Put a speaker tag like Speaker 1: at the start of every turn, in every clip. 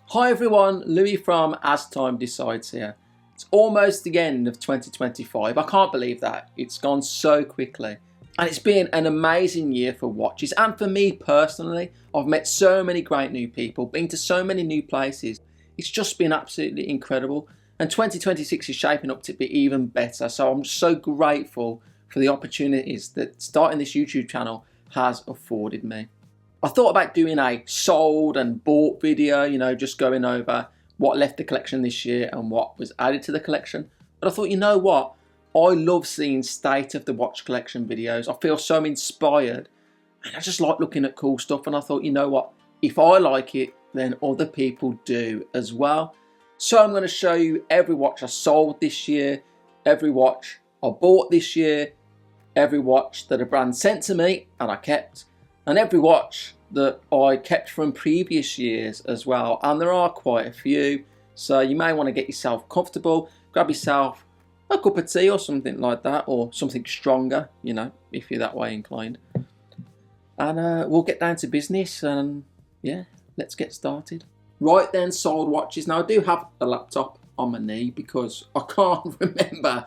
Speaker 1: Hi everyone, Louis from As Time Decides here. It's almost the end of 2025. I can't believe that. It's gone so quickly. And it's been an amazing year for watches. And for me personally, I've met so many great new people, been to so many new places. It's just been absolutely incredible. And 2026 is shaping up to be even better. So I'm just so grateful for the opportunities that starting this YouTube channel has afforded me. I thought about doing a sold and bought video, just going over what left the collection this year and what was added to the collection. But I thought, you know what? I love seeing state of the watch collection videos. I feel so inspired and I just like looking at cool stuff. And I thought, you know what? If I like it, then other people do as well. So I'm going to show you every watch I sold this year, every watch I bought this year, every watch that a brand sent to me and I kept, and every watch that I kept from previous years as well. And there are quite a few, so you may want to get yourself comfortable, grab yourself a cup of tea or something like that, or something stronger, if you're that way inclined. And we'll get down to business, and yeah, let's get started. Right then, sold watches. Now I do have a laptop on my knee because I can't remember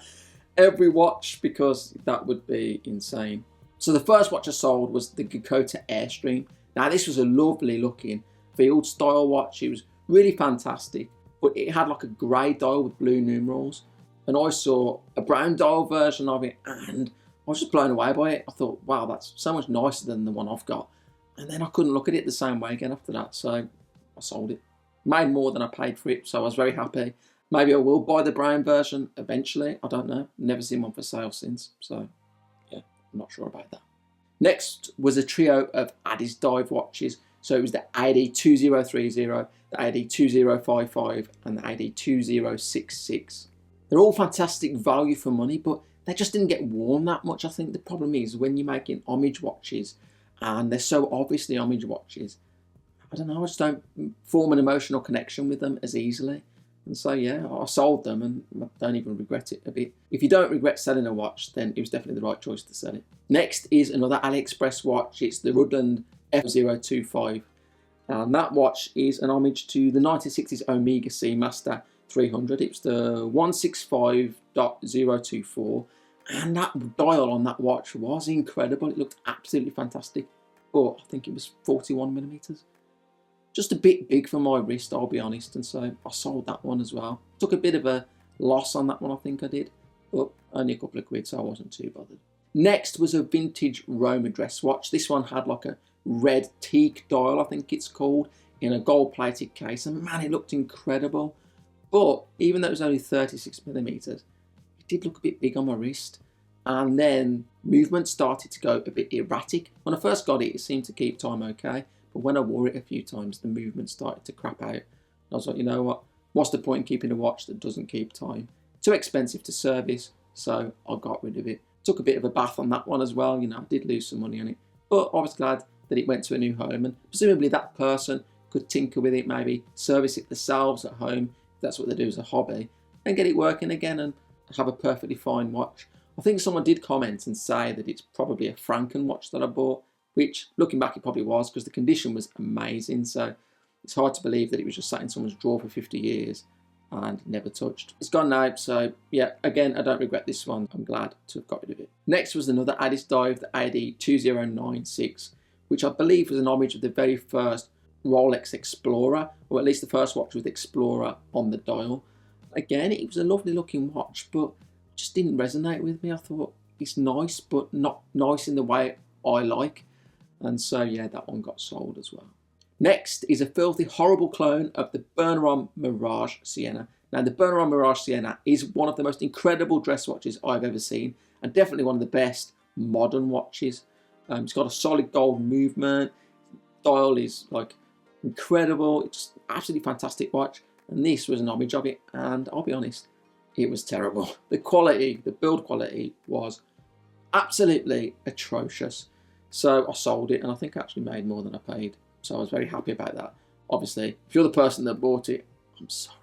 Speaker 1: every watch because that would be insane. So the first watch I sold was the Clocktower Airstream. Now this was a lovely looking field style watch. It was really fantastic, but it had like a grey dial with blue numerals. And I saw a brown dial version of it and I was just blown away by it. I thought, wow, that's so much nicer than the one I've got. And then I couldn't look at it the same way again after that. So I sold it. Made more than I paid for it, so I was very happy. Maybe I will buy the brown version eventually. I don't know. Never seen one for sale since. So yeah, I'm not sure about that. Next was a trio of Addis dive watches. So it was the AD2030, the AD2055 and the AD2066. They're all fantastic value for money, but they just didn't get worn that much. I think the problem is when you're making homage watches and they're so obviously homage watches, I don't know, I just don't form an emotional connection with them as easily. And so yeah, I sold them and I don't even regret it a bit. If you don't regret selling a watch, then it was definitely the right choice to sell it. Next is another AliExpress watch. It's the Rudland F025. And that watch is an homage to the 1960s Omega Seamaster 300. It's the 165.024. And that dial on that watch was incredible. It looked absolutely fantastic. But I think it was 41 millimeters. Just a bit big for my wrist, I'll be honest, and so I sold that one as well. Took a bit of a loss on that one, I think I did, but only a couple of quid, so I wasn't too bothered. Next was a vintage Roma dress watch. This one had like a red teak dial, I think it's called, in a gold-plated case, and man, it looked incredible. But even though it was only 36 millimeters, it did look a bit big on my wrist. And then movement started to go a bit erratic. When I first got it, it seemed to keep time okay. But when I wore it a few times, the movement started to crap out. I was like, you know what? What's the point in keeping a watch that doesn't keep time? Too expensive to service, so I got rid of it. Took a bit of a bath on that one as well. I did lose some money on it. But I was glad that it went to a new home. And presumably that person could tinker with it, maybe service it themselves at home, if that's what they do as a hobby, and get it working again and have a perfectly fine watch. I think someone did comment and say that it's probably a Franken watch that I bought, which, looking back, it probably was because the condition was amazing. So it's hard to believe that it was just sat in someone's drawer for 50 years and never touched. It's gone now, so yeah, again, I don't regret this one. I'm glad to have got rid of it. Next was another Addis dive, the AD2096, which I believe was an homage of the very first Rolex Explorer, or at least the first watch with Explorer on the dial. Again, it was a lovely looking watch, but just didn't resonate with me. I thought it's nice, but not nice in the way I like. And so, yeah, that one got sold as well. Next is a filthy, horrible clone of the Bernard Mirage Sienna. Now, the Bernard Mirage Sienna is one of the most incredible dress watches I've ever seen, and definitely one of the best modern watches. It's got a solid gold movement. Dial is like incredible. It's absolutely fantastic watch. And this was an homage of it, and I'll be honest, it was terrible. The quality, the build quality was absolutely atrocious. So I sold it, and I think I actually made more than I paid. So I was very happy about that. Obviously, if you're the person that bought it, I'm sorry.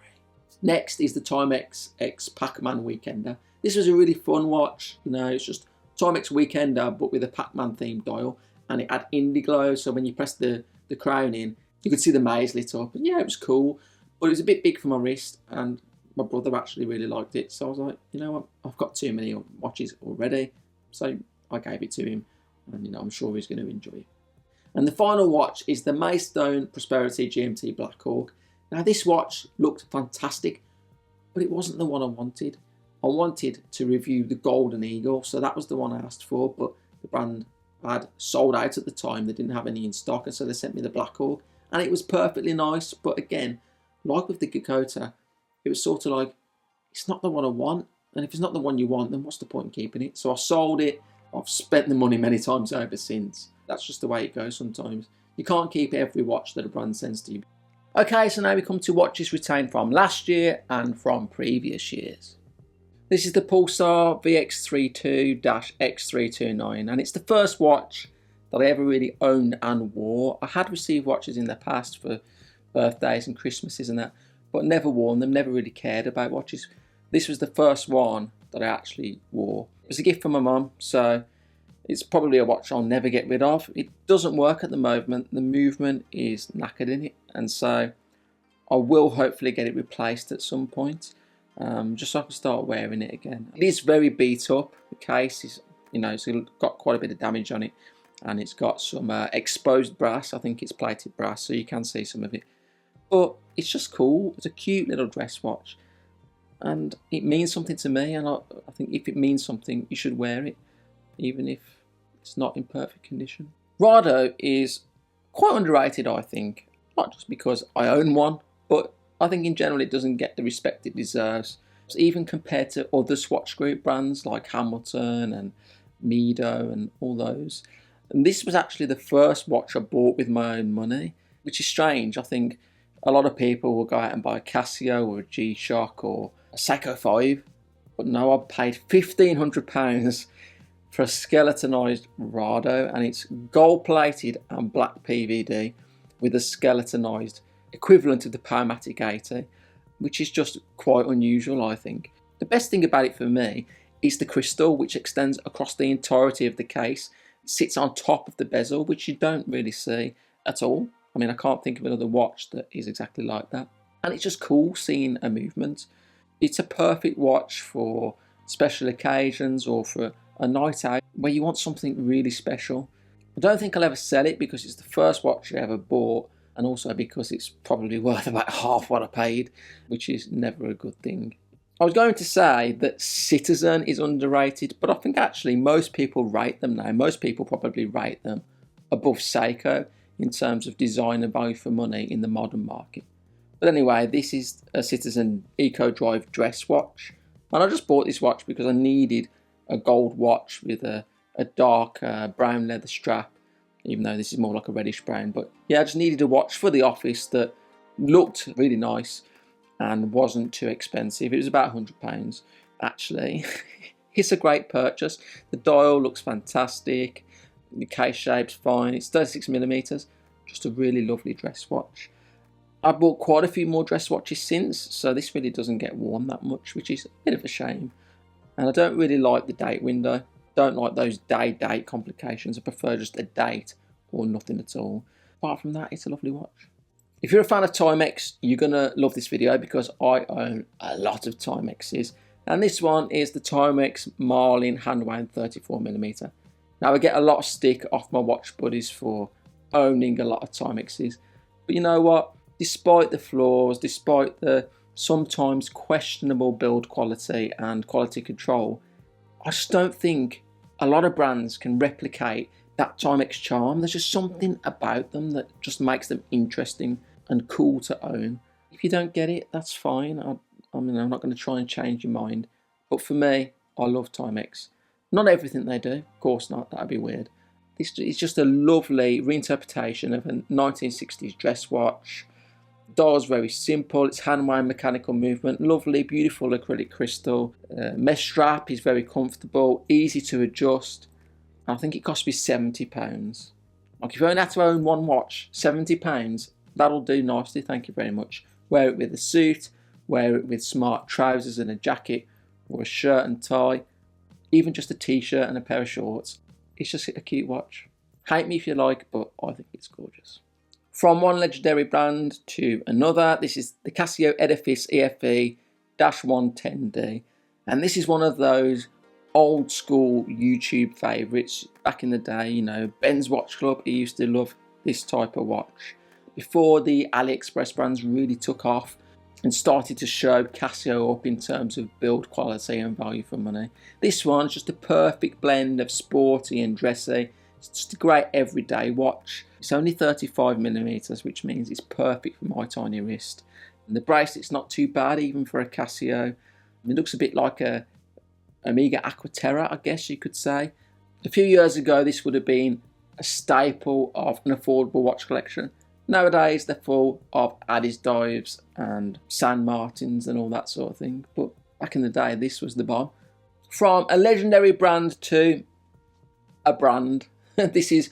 Speaker 1: Next is the Timex X Pac-Man Weekender. This was a really fun watch. It's just Timex Weekender, but with a Pac-Man themed dial. And it had Indiglow, so when you press the crown in, You could see the maze lit up, and yeah, it was cool, but it was a bit big for my wrist, and my brother actually really liked it, so I was like, you know what, I've got too many watches already, so I gave it to him, and you know, I'm sure he's going to enjoy it. And the final watch is the Maidstone Prosperity GMT Black Hawk. Now this watch looked fantastic, but it wasn't the one I wanted. I wanted to review the Golden Eagle, so that was the one I asked for, but the brand had sold out at the time. They didn't have any in stock, and so they sent me the Black Hawk, and it was perfectly nice, but again, like with the Dakota, it was sort of like, it's not the one I want, and if it's not the one you want, then what's the point in keeping it? So I sold it. I've spent the money many times over since. That's just the way it goes sometimes. You can't keep every watch that a brand sends to you. Okay, so now we come to watches retained from last year and from previous years. This is the Pulsar VX32-X329, and it's the first watch that I ever really owned and wore. I had received watches in the past for birthdays and Christmases and that, but never worn them, never really cared about watches. This was the first one that I actually wore. It was a gift from my mum, so it's probably a watch I'll never get rid of. It doesn't work at the moment. The movement is knackered in it, and so I will hopefully get it replaced at some point, just so I can start wearing it again. It is very beat up. The case is, you know, it's got quite a bit of damage on it, and it's got some exposed brass. I think it's plated brass, so you can see some of it. But it's just cool. It's a cute little dress watch, and it means something to me, and I think if it means something, you should wear it, even if it's not in perfect condition. Rado is quite underrated, I think, not just because I own one, but I think in general it doesn't get the respect it deserves, even compared to other Swatch Group brands like Hamilton and Mido and all those. And this was actually the first watch I bought with my own money, which is strange. I think a lot of people will go out and buy a Casio or a G-Shock or a Seiko 5, but no, I paid £1,500 for a skeletonized Rado, and it's gold plated and black PVD with a skeletonized equivalent of the Powermatic 80, which is just quite unusual, I think. The best thing about it for me is the crystal, which extends across the entirety of the case. It sits on top of the bezel, which you don't really see at all. I mean, I can't think of another watch that is exactly like that. And it's just cool seeing a movement. It's a perfect watch for special occasions or for a night out where you want something really special. I don't think I'll ever sell it because it's the first watch I ever bought, and also because it's probably worth about half what I paid, which is never a good thing. I was going to say that Citizen is underrated, but I think actually most people rate them now. Most people probably rate them above Seiko in terms of designer value for money in the modern market. But anyway, this is a Citizen Eco Drive dress watch, and I just bought this watch because I needed a gold watch with a dark brown leather strap, even though this is more like a reddish brown. But yeah, I just needed a watch for the office that looked really nice and wasn't too expensive. It was about £100 actually. It's a great purchase. The dial looks fantastic, the case shape's fine, it's 36mm, just a really lovely dress watch. I bought quite a few more dress watches since, so this really doesn't get worn that much, which is a bit of a shame. And I don't really like the date window. Don't like those day-date complications. I prefer just a date or nothing at all. Apart from that, it's a lovely watch. If you're a fan of Timex, you're going to love this video because I own a lot of Timexes. And this one is the Timex Marlin handwound 34mm. Now, I get a lot of stick off my watch buddies for owning a lot of Timexes. But you know what? Despite the flaws, despite the sometimes questionable build quality and quality control, I just don't think a lot of brands can replicate that Timex charm. There's just something about them that just makes them interesting and cool to own. If you don't get it, that's fine. I mean, I'm not going to try and change your mind. But for me, I love Timex. Not everything they do, of course not, that'd be weird. This is just a lovely reinterpretation of a 1960s dress watch. Dial's very simple, it's hand-wound mechanical movement, lovely, beautiful acrylic crystal. Mesh strap is very comfortable, easy to adjust. I think it cost me £70. Like if you only had to own one watch, £70, that'll do nicely, thank you very much. Wear it with a suit, wear it with smart trousers and a jacket, or a shirt and tie, even just a t-shirt and a pair of shorts. It's just a cute watch. Hate me if you like, but I think it's gorgeous. From one legendary brand to another, this is the Casio Edifice EFE-110D. And this is one of those old school YouTube favourites. Back in the day, you know, Ben's Watch Club, he used to love this type of watch. Before the AliExpress brands really took off and started to show Casio up in terms of build quality and value for money. This one's just a perfect blend of sporty and dressy. It's just a great everyday watch. It's only 35mm, which means it's perfect for my tiny wrist. And the bracelet's not too bad even for a Casio. It looks a bit like a Omega Aquaterra, I guess you could say. A few years ago, this would have been a staple of an affordable watch collection. Nowadays, they're full of Addis dives and San Martins and all that sort of thing. But back in the day, this was the bomb. From a legendary brand to a brand, this is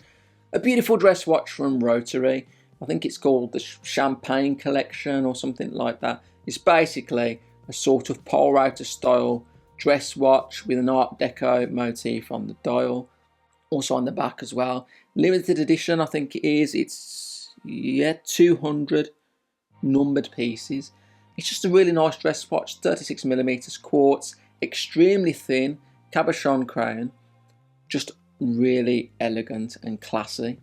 Speaker 1: a beautiful dress watch from Rotary. I think it's called the Champagne Collection or something like that. It's basically a sort of Pole Router style dress watch with an Art Deco motif on the dial. Also on the back as well. Limited edition, I think it is. It's 200 numbered pieces. It's just a really nice dress watch. 36mm quartz, extremely thin, cabochon crown. Just really elegant and classy.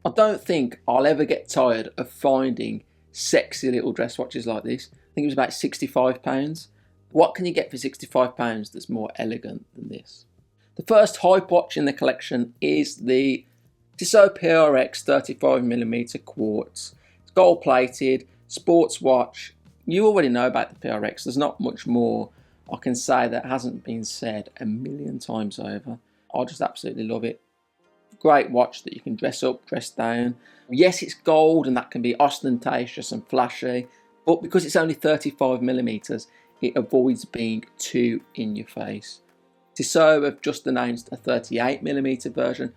Speaker 1: I don't think I'll ever get tired of finding sexy little dress watches like this. I think it was about £65. What can you get for £65 that's more elegant than this? The first hype watch in the collection is the Tissot PRX 35mm quartz. It's gold plated, sports watch. You already know about the PRX. There's not much more I can say that hasn't been said a million times over. I just absolutely love it. Great watch that you can dress up, dress down. Yes, it's gold and that can be ostentatious and flashy, but because it's only 35mm, it avoids being too in your face. Tissot have just announced a 38mm version,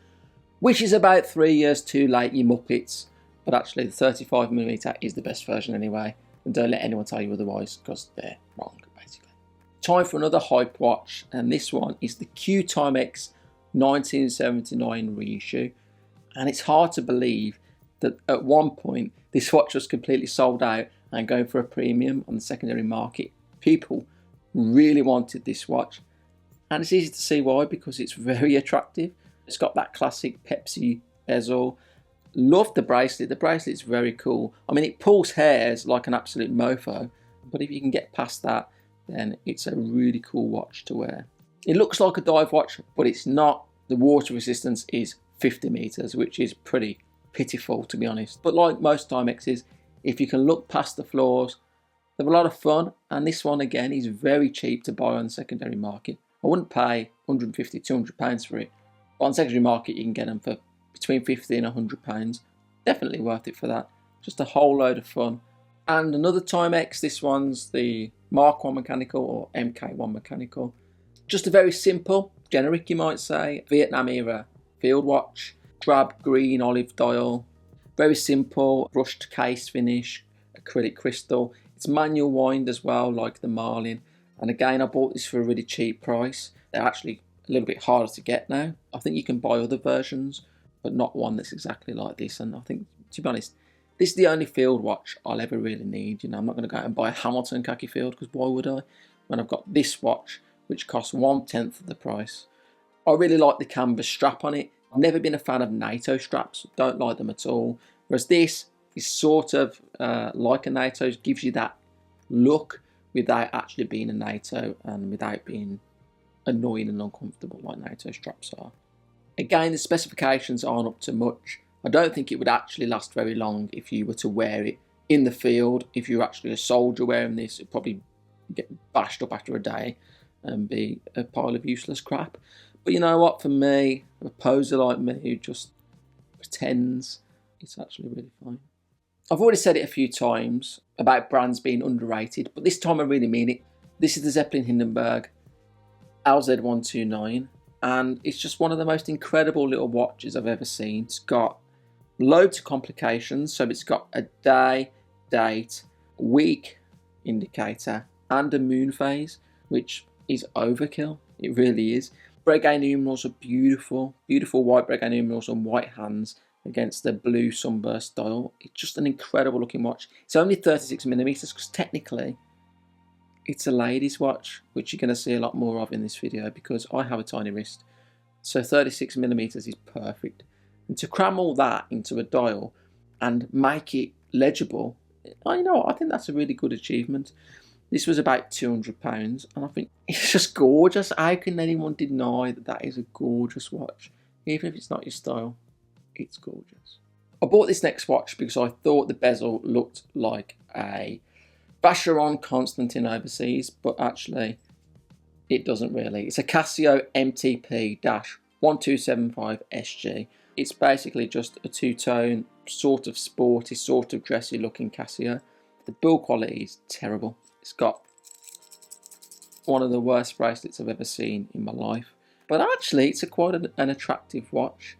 Speaker 1: which is about 3 years too late, you muppets. But actually the 35mm is the best version anyway, and don't let anyone tell you otherwise, because they're wrong, basically. Time for another hype watch, and this one is the Q Timex 1979 reissue. And it's hard to believe that at one point this watch was completely sold out and going for a premium on the secondary market. People really wanted this watch, and it's easy to see why, because it's very attractive. It's got that classic Pepsi bezel. Love the bracelet. The bracelet's very cool. I mean, it pulls hairs like an absolute mofo, but if you can get past that, then it's a really cool watch to wear. It looks like a dive watch, but it's not. The water resistance is 50 meters, which is pretty pitiful, to be honest. But like most Timexes, if you can look past the flaws, they're a lot of fun. And this one, again, is very cheap to buy on the secondary market. I wouldn't pay £150, £200 for it. But on the secondary market, you can get them for between £50 and £100. Definitely worth it for that. Just a whole load of fun. And another Timex, this one's the Mark 1 mechanical or MK1 mechanical. Just a very simple, generic you might say, Vietnam era field watch. Drab green olive dial. Very simple, brushed case finish, acrylic crystal. It's manual wind as well, like the Marlin. And again, I bought this for a really cheap price. They're actually a little bit harder to get now. I think you can buy other versions, but not one that's exactly like this. And I think, to be honest, this is the only field watch I'll ever really need. You know, I'm not going to go out and buy a Hamilton khaki field, because why would I? When I've got this watch, which costs 1/10 of the price. I really like the canvas strap on it. I've never been a fan of NATO straps. Don't like them at all. Whereas this is sort of like a NATO, gives you that look without actually being a NATO and without being annoying and uncomfortable like NATO straps are. Again, the specifications aren't up to much. I don't think it would actually last very long if you were to wear it in the field. If you're actually a soldier wearing this, it'd probably get bashed up after a day and be a pile of useless crap. But you know what, for me, a poser like me who just pretends, it's actually really fine. I've already said it a few times about brands being underrated, but this time I really mean it. This is the Zeppelin Hindenburg LZ129, and it's just one of the most incredible little watches I've ever seen. It's got loads of complications, so it's got a day, date, week indicator, and a moon phase, which is overkill. It really is. Breguet numerals are beautiful, beautiful white Breguet numerals on white hands. against the blue sunburst dial. It's just an incredible looking watch. It's only 36mm because technically it's a ladies watch, which you're going to see a lot more of in this video because I have a tiny wrist. So 36mm is perfect. And to cram all that into a dial and make it legible, I think that's a really good achievement. This was about £200 and I think it's just gorgeous. How can anyone deny that that is a gorgeous watch? Even if it's not your style, it's gorgeous. I bought this next watch because I thought the bezel looked like a Vacheron Constantin overseas, but actually it doesn't really. It's a Casio MTP-1275SG. It's basically just a two-tone, sort of sporty, sort of dressy looking Casio. The build quality is terrible. It's got one of the worst bracelets I've ever seen in my life. But actually it's quite an attractive watch.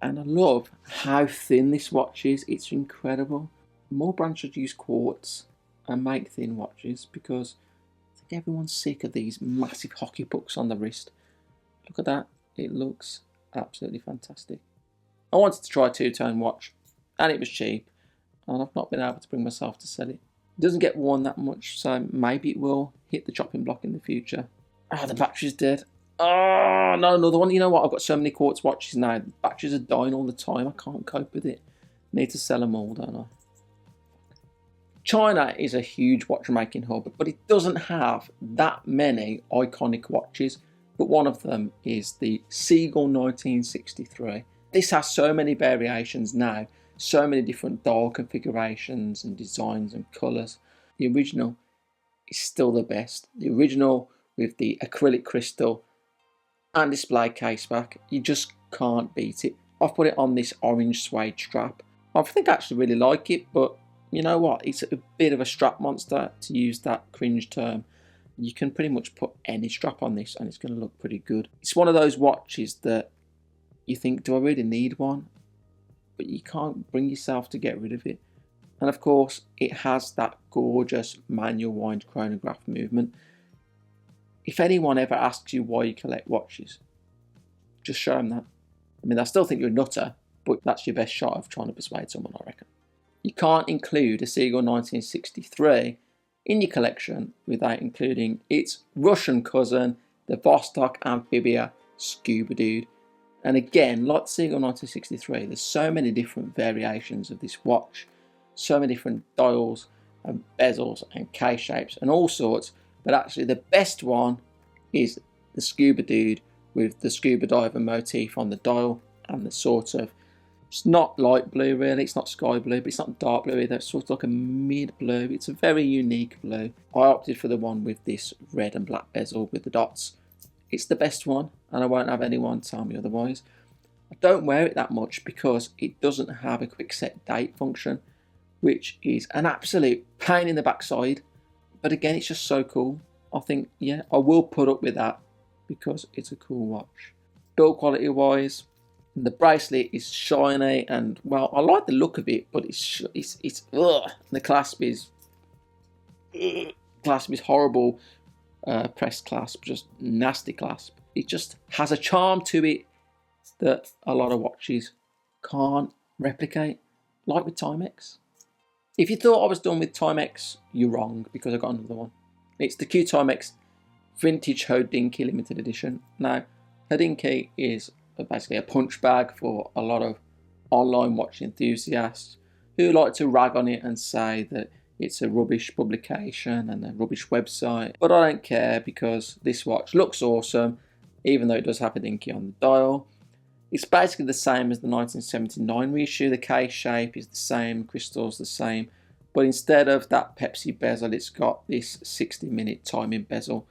Speaker 1: And I love how thin this watch is. It's incredible. More brands should use quartz and make thin watches because I think everyone's sick of these massive hockey pucks on the wrist. Look at that. It looks absolutely fantastic. I wanted to try a two-tone watch and it was cheap and I've not been able to bring myself to sell it. It doesn't get worn that much, so maybe it will hit the chopping block in the future. The battery's dead. Oh, no, another one. You know what? I've got so many quartz watches now. The batteries are dying all the time. I can't cope with it. Need to sell them all, don't I? China is a huge watchmaking hub, but it doesn't have that many iconic watches. But one of them is the Seagull 1963. This has so many variations now, so many different dial configurations and designs and colours. The original is still the best. The original with the acrylic crystal and display case back, you just can't beat it. I've put it on this orange suede strap. I think I actually really like it, but you know what? It's a bit of a strap monster, to use that cringe term. You can pretty much put any strap on this and it's going to look pretty good. It's one of those watches that you think, do I really need one? But you can't bring yourself to get rid of it. And of course, it has that gorgeous manual wind chronograph movement. If anyone ever asks you why you collect watches, just show them that. I mean, I still think you're a nutter, but that's your best shot of trying to persuade someone, I reckon. You can't include a Seagull 1963 in your collection without including its Russian cousin, the Vostok Amphibia Scuba Dude. And again, like the Seagull 1963, there's so many different variations of this watch, so many different dials and bezels and case shapes and all sorts. But actually the best one is the Scuba Dude with the scuba diver motif on the dial and the sort of, it's not light blue really, it's not sky blue, but it's not dark blue either, it's sort of like a mid blue. It's a very unique blue. I opted for the one with this red and black bezel with the dots. It's the best one and I won't have anyone tell me otherwise. I don't wear it that much because it doesn't have a quick set date function, which is an absolute pain in the backside. But again, it's just so cool. I think, yeah, I will put up with that because it's a cool watch. Build quality wise, the bracelet is shiny and, well, I like the look of it, but it's ugh. The clasp is horrible. Pressed clasp, just nasty clasp. It just has a charm to it that a lot of watches can't replicate, like with Timex. If you thought I was done with Timex, you're wrong, because I got another one. It's the Q Timex Vintage Hodinkee Limited Edition. Now, Hodinkee is basically a punch bag for a lot of online watch enthusiasts who like to rag on it and say that it's a rubbish publication and a rubbish website. But I don't care because this watch looks awesome, even though it does have Hodinkee on the dial. It's basically the same as the 1979 reissue. The case shape is the same, crystal's the same, but instead of that Pepsi bezel, it's got this 60-minute timing bezel,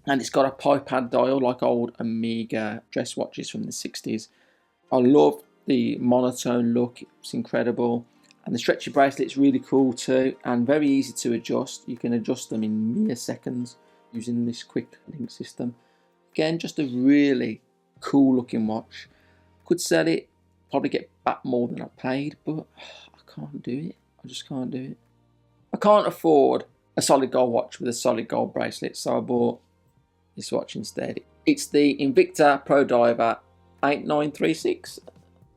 Speaker 1: and it's got a pipe pad dial like old Omega dress watches from the 60s. I love the monotone look, it's incredible, and the stretchy bracelet's really cool too, and very easy to adjust. You can adjust them in mere seconds using this quick link system. Again, just a really cool looking watch. Could sell it, probably get back more than I paid, but I can't do it. I just can't do it. I can't afford a solid gold watch with a solid gold bracelet, so I bought this watch instead. It's the Invicta Pro Diver 8936,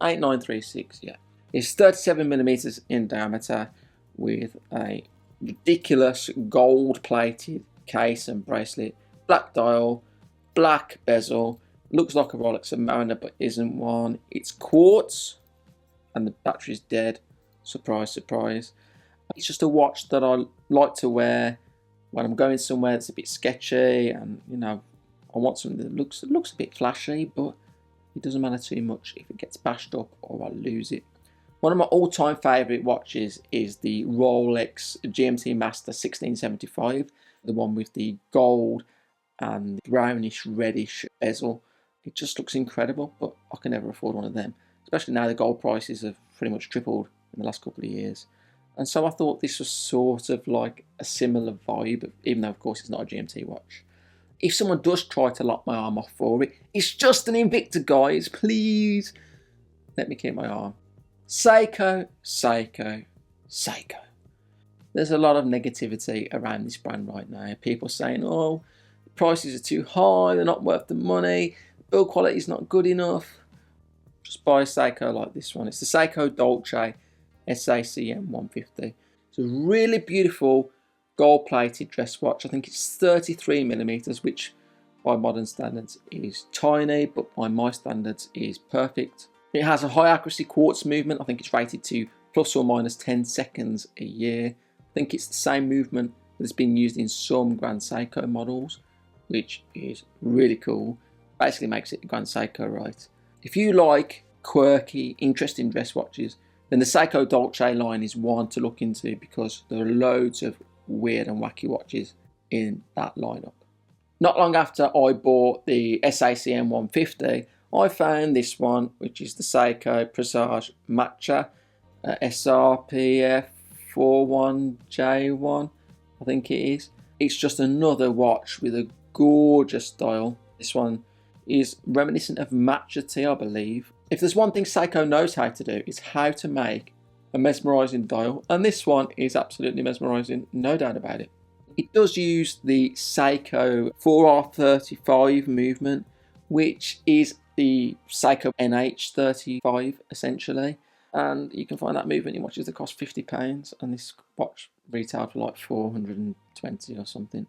Speaker 1: 8936, yeah. It's 37mm in diameter with a ridiculous gold-plated case and bracelet, black dial, black bezel, looks like a Rolex Submariner but isn't one. It's quartz and the battery's dead. Surprise, surprise. It's just a watch that I like to wear when I'm going somewhere that's a bit sketchy, and you know, I want something that looks a bit flashy, but it doesn't matter too much if it gets bashed up or I lose it. One of my all-time favourite watches is the Rolex GMT Master 1675, the one with the gold and brownish reddish bezel. It just looks incredible, but I can never afford one of them, especially now the gold prices have pretty much tripled in the last couple of years. And so I thought this was sort of like a similar vibe, even though of course it's not a GMT watch. If someone does try to lock my arm off for it, it's just an Invicta, guys. Please let me keep my arm. Seiko, Seiko, Seiko. There's a lot of negativity around this brand right now. People saying, oh, the prices are too high, they're not worth the money, the build quality is not good enough. Just buy a Seiko like this one. It's the Seiko Dolce SACM 150. It's a really beautiful gold-plated dress watch. I think it's 33mm, which by modern standards is tiny, but by my standards is perfect. It has a high accuracy quartz movement. I think it's rated to plus or minus 10 seconds a year. I think it's the same movement that's been used in some Grand Seiko models, which is really cool. Basically makes it a Grand Seiko, right? If you like quirky, interesting dress watches, then the Seiko Dolce line is one to look into, because there are loads of weird and wacky watches in that lineup. Not long after I bought the SACM 150, I found this one, which is the Seiko Presage Matcha SRPF 41J1, I think it is. It's just another watch with a gorgeous dial. This one is reminiscent of Matcha Tea, I believe. If there's one thing Seiko knows how to do, it's how to make a mesmerising dial, and this one is absolutely mesmerising, no doubt about it. It does use the Seiko 4R35 movement, which is the Seiko NH35 essentially, and you can find that movement in watches that cost £50, and this watch retailed for like 420 or something.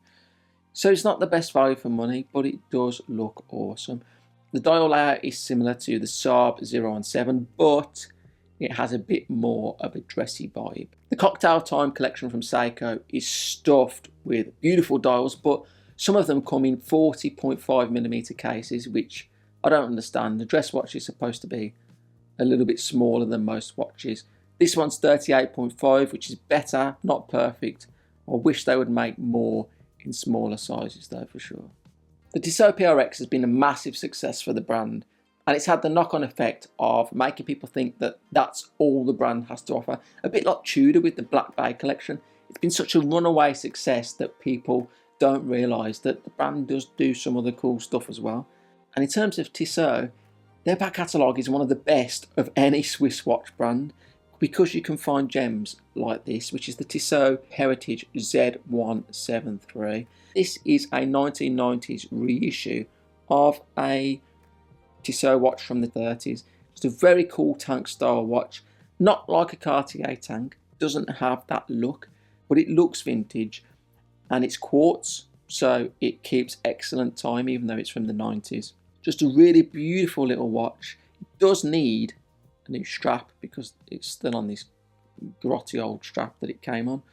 Speaker 1: So it's not the best value for money, but it does look awesome. The dial layout is similar to the Saab 017, but it has a bit more of a dressy vibe. The Clocktower Time collection from Seiko is stuffed with beautiful dials, but some of them come in 40.5mm cases, which I don't understand. The dress watch is supposed to be a little bit smaller than most watches. This one's 38.5, which is better, not perfect. I wish they would make more in smaller sizes though, for sure. The Tissot PRX has been a massive success for the brand, and it's had the knock-on effect of making people think that that's all the brand has to offer. A bit like Tudor with the Black Bay collection. It's been such a runaway success that people don't realise that the brand does do some other cool stuff as well. And in terms of Tissot, their back catalogue is one of the best of any Swiss watch brand, because you can find gems like this, which is the Tissot Heritage Z173. This is a 1990s reissue of a Tissot watch from the 30s. It's a very cool tank style watch, not like a Cartier tank, doesn't have that look, but it looks vintage, and it's quartz, so it keeps excellent time even though it's from the 90s. Just a really beautiful little watch. It does need a new strap because it's still on this grotty old strap that it came on,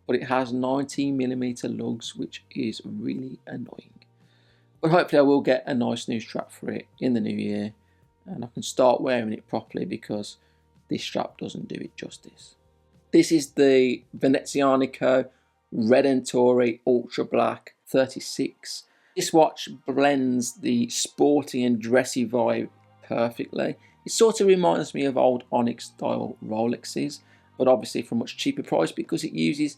Speaker 1: but it has 90mm lugs, which is really annoying. But hopefully I will get a nice new strap for it in the new year, and I can start wearing it properly, because this strap doesn't do it justice. This is the Venezianico Redentore Ultra Black 36. This watch blends the sporty and dressy vibe perfectly. It sort of reminds me of old Onyx style Rolexes, but obviously for a much cheaper price, because it uses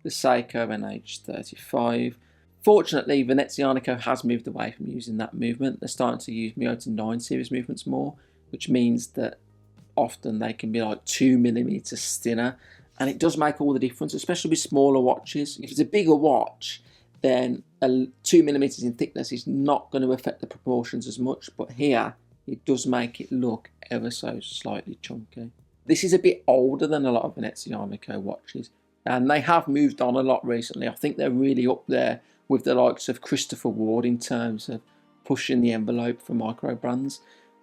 Speaker 1: the Seiko NH35. Fortunately, Venezianico has moved away from using that movement. They're starting to use Miyota 9 series movements more, which means that often they can be like 2mm thinner, and it does make all the difference, especially with smaller watches. If it's a bigger watch, then 2mm in thickness is not going to affect the proportions as much, but here it does make it look ever so slightly chunky. This is a bit older than a lot of Venezianico watches, and they have moved on a lot recently. I think they're really up there with the likes of Christopher Ward in terms of pushing the envelope for micro brands.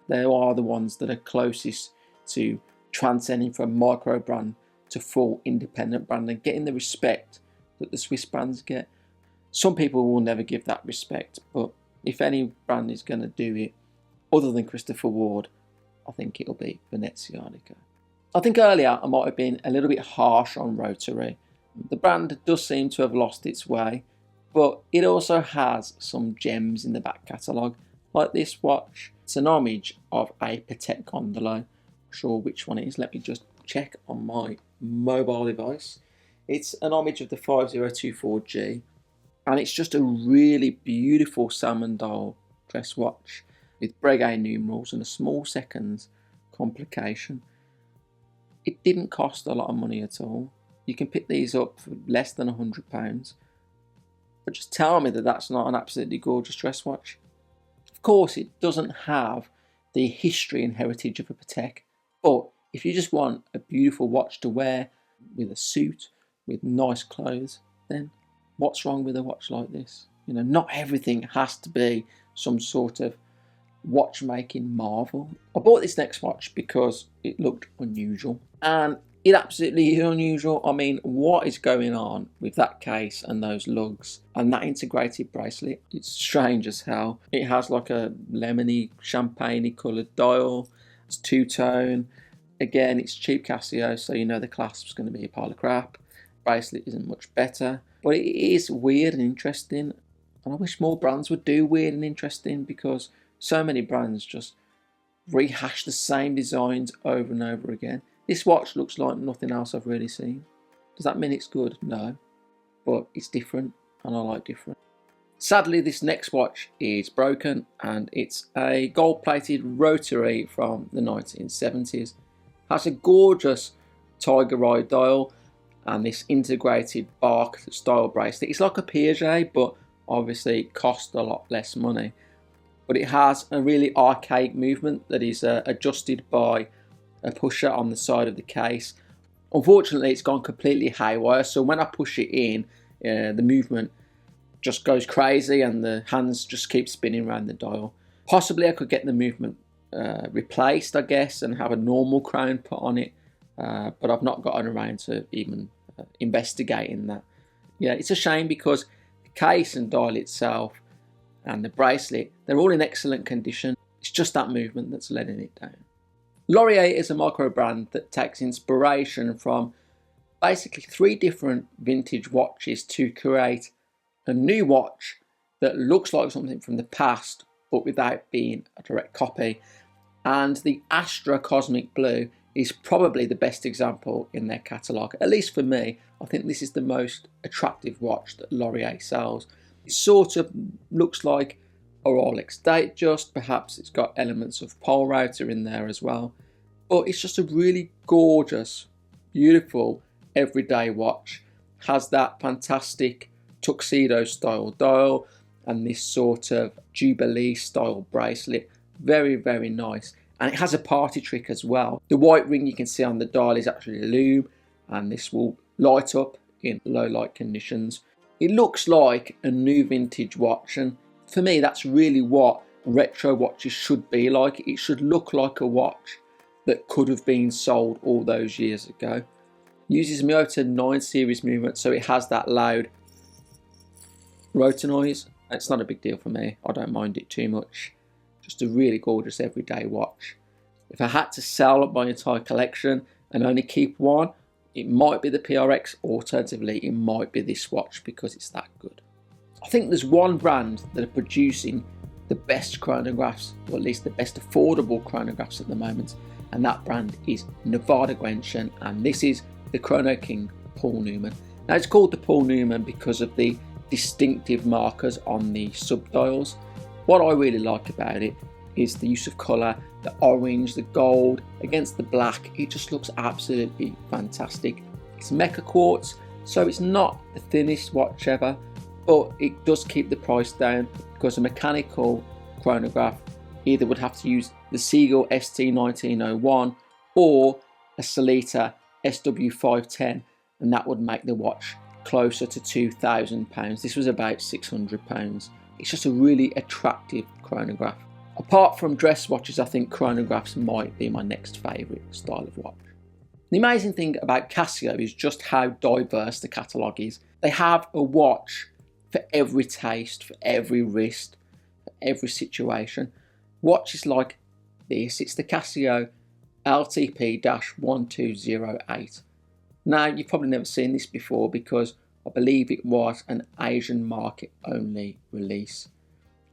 Speaker 1: They are the ones that are closest to transcending from micro brand to full independent brand and getting the respect that the Swiss brands get. Some people will never give that respect, but if any brand is going to do it, other than Christopher Ward, I think it'll be Venezianico. I think earlier I might have been a little bit harsh on Rotary. The brand does seem to have lost its way, but it also has some gems in the back catalogue, like this watch. It's an homage of a Patek Gondolo. Not sure which one it is, let me just check on my mobile device. It's an homage of the 5024G, and it's just a really beautiful salmon dial dress watch with Breguet numerals and a small seconds complication. It didn't cost a lot of money at all. You can pick these up for less than £100. But just tell me that that's not an absolutely gorgeous dress watch. Of course, it doesn't have the history and heritage of a Patek, but if you just want a beautiful watch to wear with a suit, with nice clothes, then what's wrong with a watch like this? You know, not everything has to be some sort of watchmaking marvel. I bought this next watch because it looked unusual, and it absolutely is unusual. I mean, what is going on with that case and those lugs and that integrated bracelet? It's strange as hell. It has like a lemony, champagne-y coloured dial. It's two-tone. Again, it's cheap Casio, so you know the clasp's going to be a pile of crap. Bracelet isn't much better, but it is weird and interesting, and I wish more brands would do weird and interesting, because so many brands just rehash the same designs over and over again. This watch looks like nothing else I've really seen. Does that mean it's good? No, but it's different, and I like different. Sadly, this next watch is broken, and it's a gold-plated Rotary from the 1970s. Has a gorgeous tiger eye dial and this integrated bark style bracelet. It's like a Piaget, but obviously it costs a lot less money. But it has a really archaic movement that is adjusted by a pusher on the side of the case. Unfortunately, it's gone completely haywire, so when I push it in, the movement just goes crazy and the hands just keep spinning around the dial. Possibly I could get the movement replaced, I guess, and have a normal crown put on it, but I've not gotten around to even investigating that. Yeah, it's a shame, because the case and dial itself and the bracelet, they're all in excellent condition. It's just that movement that's letting it down. Laurier is a micro brand that takes inspiration from basically 3 different vintage watches to create a new watch that looks like something from the past, but without being a direct copy. And the Astra Cosmic Blue is probably the best example in their catalogue. At least for me, I think this is the most attractive watch that Laurier sells. It sort of looks like a Rolex Datejust, perhaps it's got elements of pole router in there as well. But it's just a really gorgeous, beautiful, everyday watch. Has that fantastic tuxedo style dial and this sort of Jubilee style bracelet. Very, very nice. And it has a party trick as well. The white ring you can see on the dial is actually lube, and this will light up in low light conditions. It looks like a new vintage watch, and for me that's really what retro watches should be like. It should look like a watch that could have been sold all those years ago. Uses Miyota 9 series movement, so it has that loud rotor noise. It's not a big deal for me, I don't mind it too much. Just a really gorgeous everyday watch. If I had to sell my entire collection and only keep one, it might be the PRX, alternatively it might be this watch, because it's that good. I think there's one brand that are producing the best chronographs, or at least the best affordable chronographs at the moment, and that brand is Nevada Gwenchen, and this is the Chrono King Paul Newman. Now it's called the Paul Newman because of the distinctive markers on the subdials. What I really like about it is the use of colour, the orange, the gold against the black. It just looks absolutely fantastic. It's mecha quartz, so it's not the thinnest watch ever, but it does keep the price down, because a mechanical chronograph either would have to use the Seagull ST1901 or a Sellita SW510, and that would make the watch closer to £2,000. This was about £600. It's just a really attractive chronograph. Apart from dress watches, I think chronographs might be my next favourite style of watch. The amazing thing about Casio is just how diverse the catalogue is. They have a watch for every taste, for every wrist, for every situation. Watches like this, it's the Casio LTP-1208. Now, you've probably never seen this before because I believe it was an Asian market only release.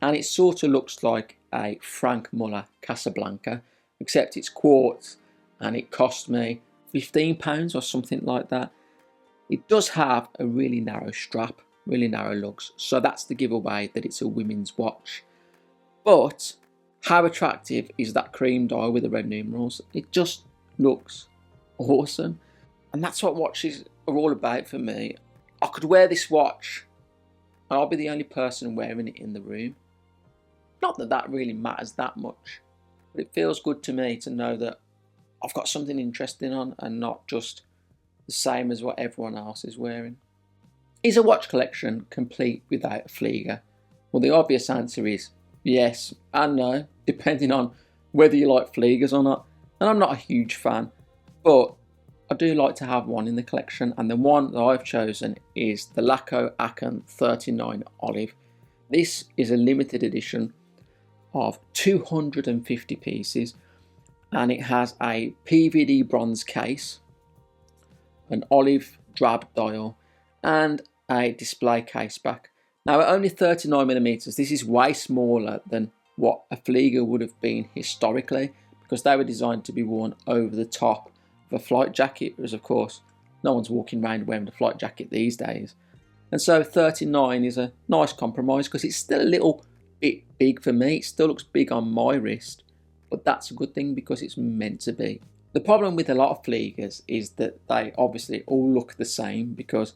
Speaker 1: And it sort of looks like a Frank Muller Casablanca, except it's quartz, and it cost me £15 or something like that. It does have a really narrow strap, really narrow lugs, so that's the giveaway that it's a women's watch. But how attractive is that cream dial with the red numerals? It just looks awesome, and that's what watches are all about for me. I could wear this watch and I'll be the only person wearing it in the room. Not that that really matters that much, but it feels good to me to know that I've got something interesting on and not just the same as what everyone else is wearing. Is a watch collection complete without a Flieger? Well, the obvious answer is yes and no, depending on whether you like Fliegers or not. And I'm not a huge fan, but I do like to have one in the collection, and the one that I've chosen is the Laco Akan 39 Olive. This is a limited edition of 250 pieces, and it has a PVD bronze case, an olive drab dial, and a display case back. Now, at only 39mm, this is way smaller than what a Flieger would have been historically, because they were designed to be worn over the top of a flight jacket, whereas of course no one's walking around wearing a flight jacket these days. And so 39 is a nice compromise because it's still a little bit big for me. It still looks big on my wrist, but that's a good thing because it's meant to be. The problem with a lot of Fliegers is that they obviously all look the same because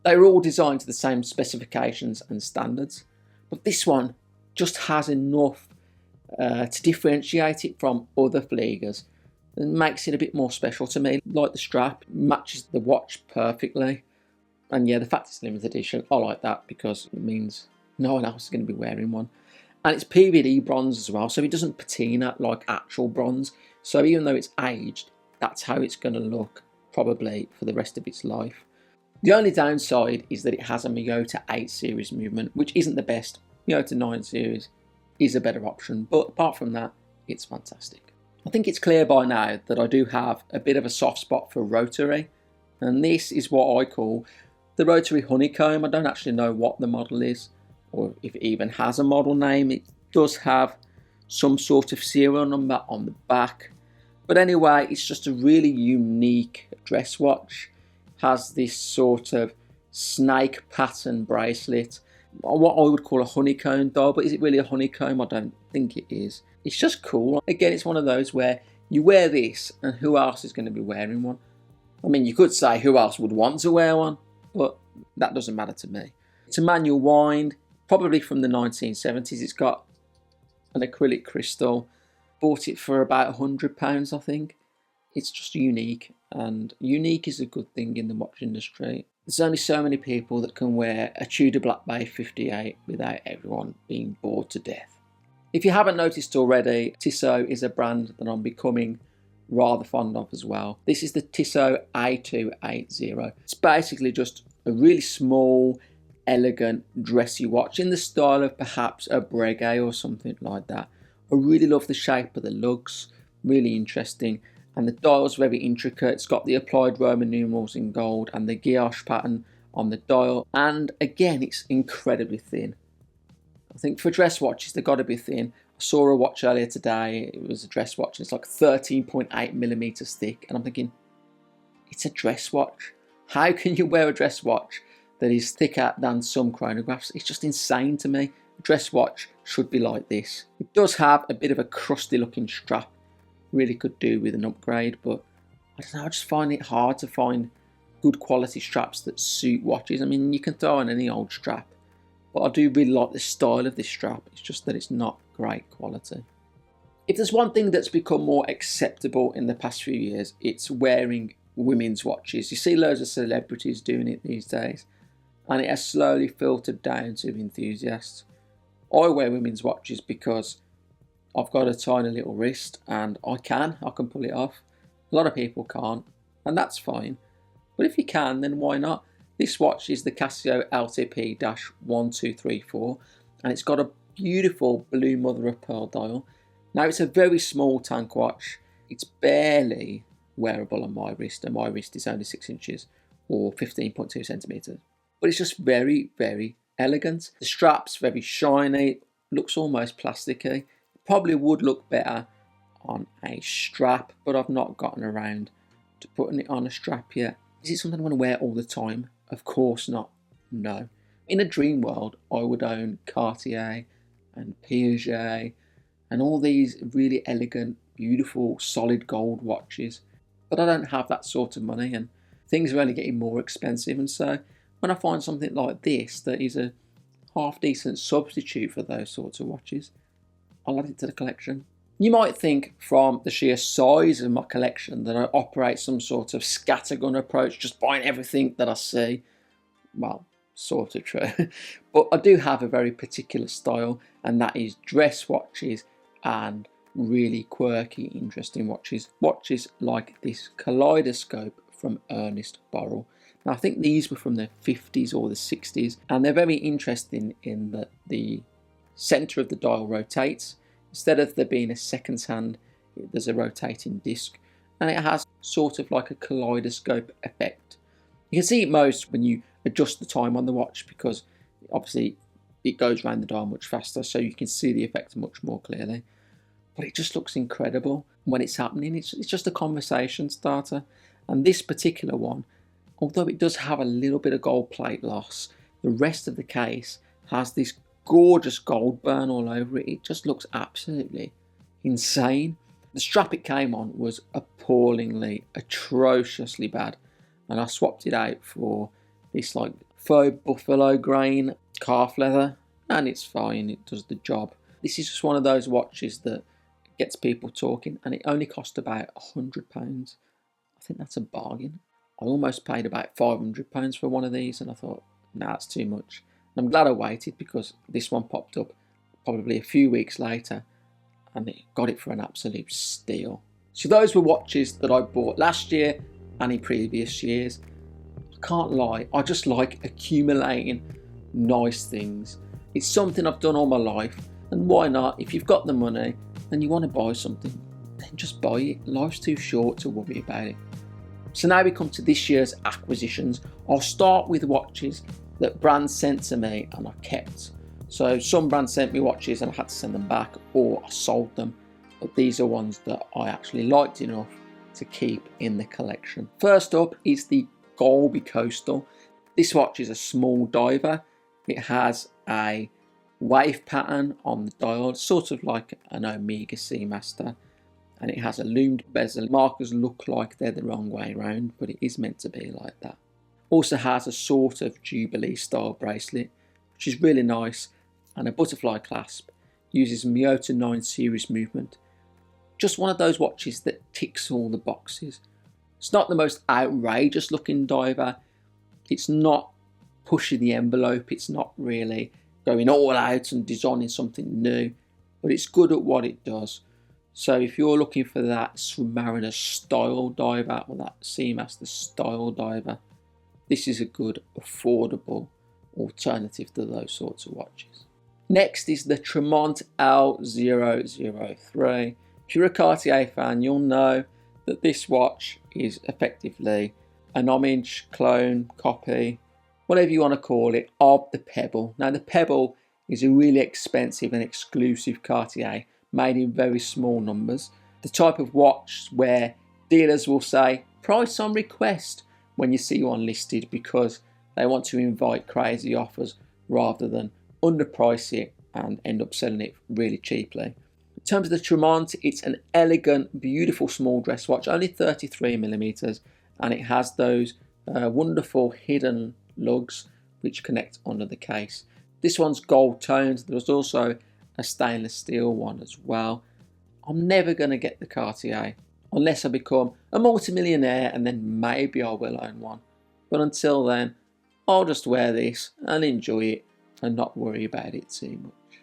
Speaker 1: they're all designed to the same specifications and standards, but this one just has enough to differentiate it from other Fliegers and makes it a bit more special to me. Like the strap, matches the watch perfectly, and yeah, the fact it's limited edition, I like that because it means no one else is going to be wearing one. And it's PVD bronze as well, so it doesn't patina like actual bronze. So even though it's aged, that's how it's going to look probably for the rest of its life. The only downside is that it has a Miyota 8 series movement, which isn't the best. Miyota 9 series is a better option, but apart from that, it's fantastic. I think it's clear by now that I do have a bit of a soft spot for rotary, and this is what I call the rotary honeycomb. I don't actually know what the model is, or if it even has a model name. It does have some sort of serial number on the back, but anyway, it's just a really unique dress watch. It has this sort of snake pattern bracelet, what I would call a honeycomb dial, but is it really a honeycomb? I don't think it is. It's just cool. Again, it's one of those where you wear this and who else is going to be wearing one? I mean, you could say who else would want to wear one, but that doesn't matter to me. It's a manual wind, probably from the 1970s. It's got an acrylic crystal. Bought it for about £100, I think. It's just unique, and unique is a good thing in the watch industry. There's only so many people that can wear a Tudor Black Bay 58 without everyone being bored to death. If you haven't noticed already, Tissot is a brand that I'm becoming rather fond of as well. This is the Tissot A280. It's basically just a really small, elegant, dressy watch in the style of perhaps a Breguet or something like that. I really love the shape of the lugs, really interesting, and the dial's very intricate. It's got the applied Roman numerals in gold and the guilloche pattern on the dial, and again, it's incredibly thin. I think for dress watches, they've got to be thin. I saw a watch earlier today. It was a dress watch, and it's like 13.8mm thick. And I'm thinking, it's a dress watch. How can you wear a dress watch that is thicker than some chronographs? It's just insane to me. A dress watch should be like this. It does have a bit of a crusty looking strap. Really could do with an upgrade, but I don't know, I just find it hard to find good quality straps that suit watches. I mean, you can throw on any old strap, but I do really like the style of this strap. It's just that it's not great quality. If there's one thing that's become more acceptable in the past few years, it's wearing women's watches. You see loads of celebrities doing it these days, and it has slowly filtered down to enthusiasts. I wear women's watches because I've got a tiny little wrist and I can pull it off. A lot of people can't, and that's fine. But if you can, then why not? This watch is the Casio LTP-1234, and it's got a beautiful blue mother of pearl dial. Now, it's a very small tank watch. It's barely wearable on my wrist, and my wrist is only 6 inches or 15.2 centimeters. But it's just very, very elegant. The strap's very shiny, looks almost plasticky. Probably would look better on a strap, but I've not gotten around to putting it on a strap yet. Is it something I want to wear all the time? Of course not. No. In a dream world, I would own Cartier and Piaget and all these really elegant, beautiful, solid gold watches. But I don't have that sort of money, and things are only getting more expensive. And so when I find something like this that is a half decent substitute for those sorts of watches, I'll add it to the collection. You might think from the sheer size of my collection that I operate some sort of scattergun approach, just buying everything that I see. Well, sort of true. But I do have a very particular style, and that is dress watches and really quirky, interesting watches. Watches like this kaleidoscope from Ernest Borrell. Now, I think these were from the 50s or the 60s, and they're very interesting in that the centre of the dial rotates. Instead of there being a seconds hand, there's a rotating disc, and it has sort of like a kaleidoscope effect. You can see it most when you adjust the time on the watch, because obviously it goes around the dial much faster, so you can see the effect much more clearly. But it just looks incredible when it's happening. It's just a conversation starter. And this particular one, although it does have a little bit of gold plate loss, the rest of the case has this gorgeous gold burn all over it. It just looks absolutely insane. The strap it came on was appallingly, atrociously bad, and I swapped it out for this like faux buffalo grain calf leather, and it's fine, it does the job. This is just one of those watches that gets people talking, and it only cost about £100. I think that's a bargain. I almost paid about £500 for one of these, and I thought, nah, that's too much. And I'm glad I waited, because this one popped up probably a few weeks later, and it got it for an absolute steal. So those were watches that I bought last year and in previous years. I can't lie, I just like accumulating nice things. It's something I've done all my life, and why not? If you've got the money and you want to buy something, then just buy it. Life's too short to worry about it. So now we come to this year's acquisitions. I'll start with watches that brands sent to me and I kept. So some brands sent me watches and I had to send them back, or I sold them. But these are ones that I actually liked enough to keep in the collection. First up is the Golby Coastal. This watch is a small diver. It has a wave pattern on the dial, sort of like an Omega Seamaster, and it has a loomed bezel. Markers look like they're the wrong way around, but it is meant to be like that. Also has a sort of Jubilee style bracelet, which is really nice, and a butterfly clasp. Uses Miyota 9 series movement. Just one of those watches that ticks all the boxes. It's not the most outrageous looking diver. It's not pushing the envelope. It's not really going all out and designing something new, but it's good at what it does. So if you're looking for that Submariner style diver, or that Seamaster style diver, this is a good, affordable alternative to those sorts of watches. Next is the Tremont L003. If you're a Cartier fan, you'll know that this watch is effectively an homage, clone, copy, whatever you want to call it, of the Pebble. Now, the Pebble is a really expensive and exclusive Cartier, made in very small numbers. The type of watch where dealers will say price on request when you see one listed, because they want to invite crazy offers rather than underprice it and end up selling it really cheaply. In terms of the Tremont, it's an elegant, beautiful small dress watch, only 33mm, and it has those wonderful hidden lugs which connect under the case. This one's gold toned. There's also a stainless steel one as well. I'm never going to get the Cartier unless I become a multimillionaire, and then maybe I will own one. But until then, I'll just wear this and enjoy it and not worry about it too much.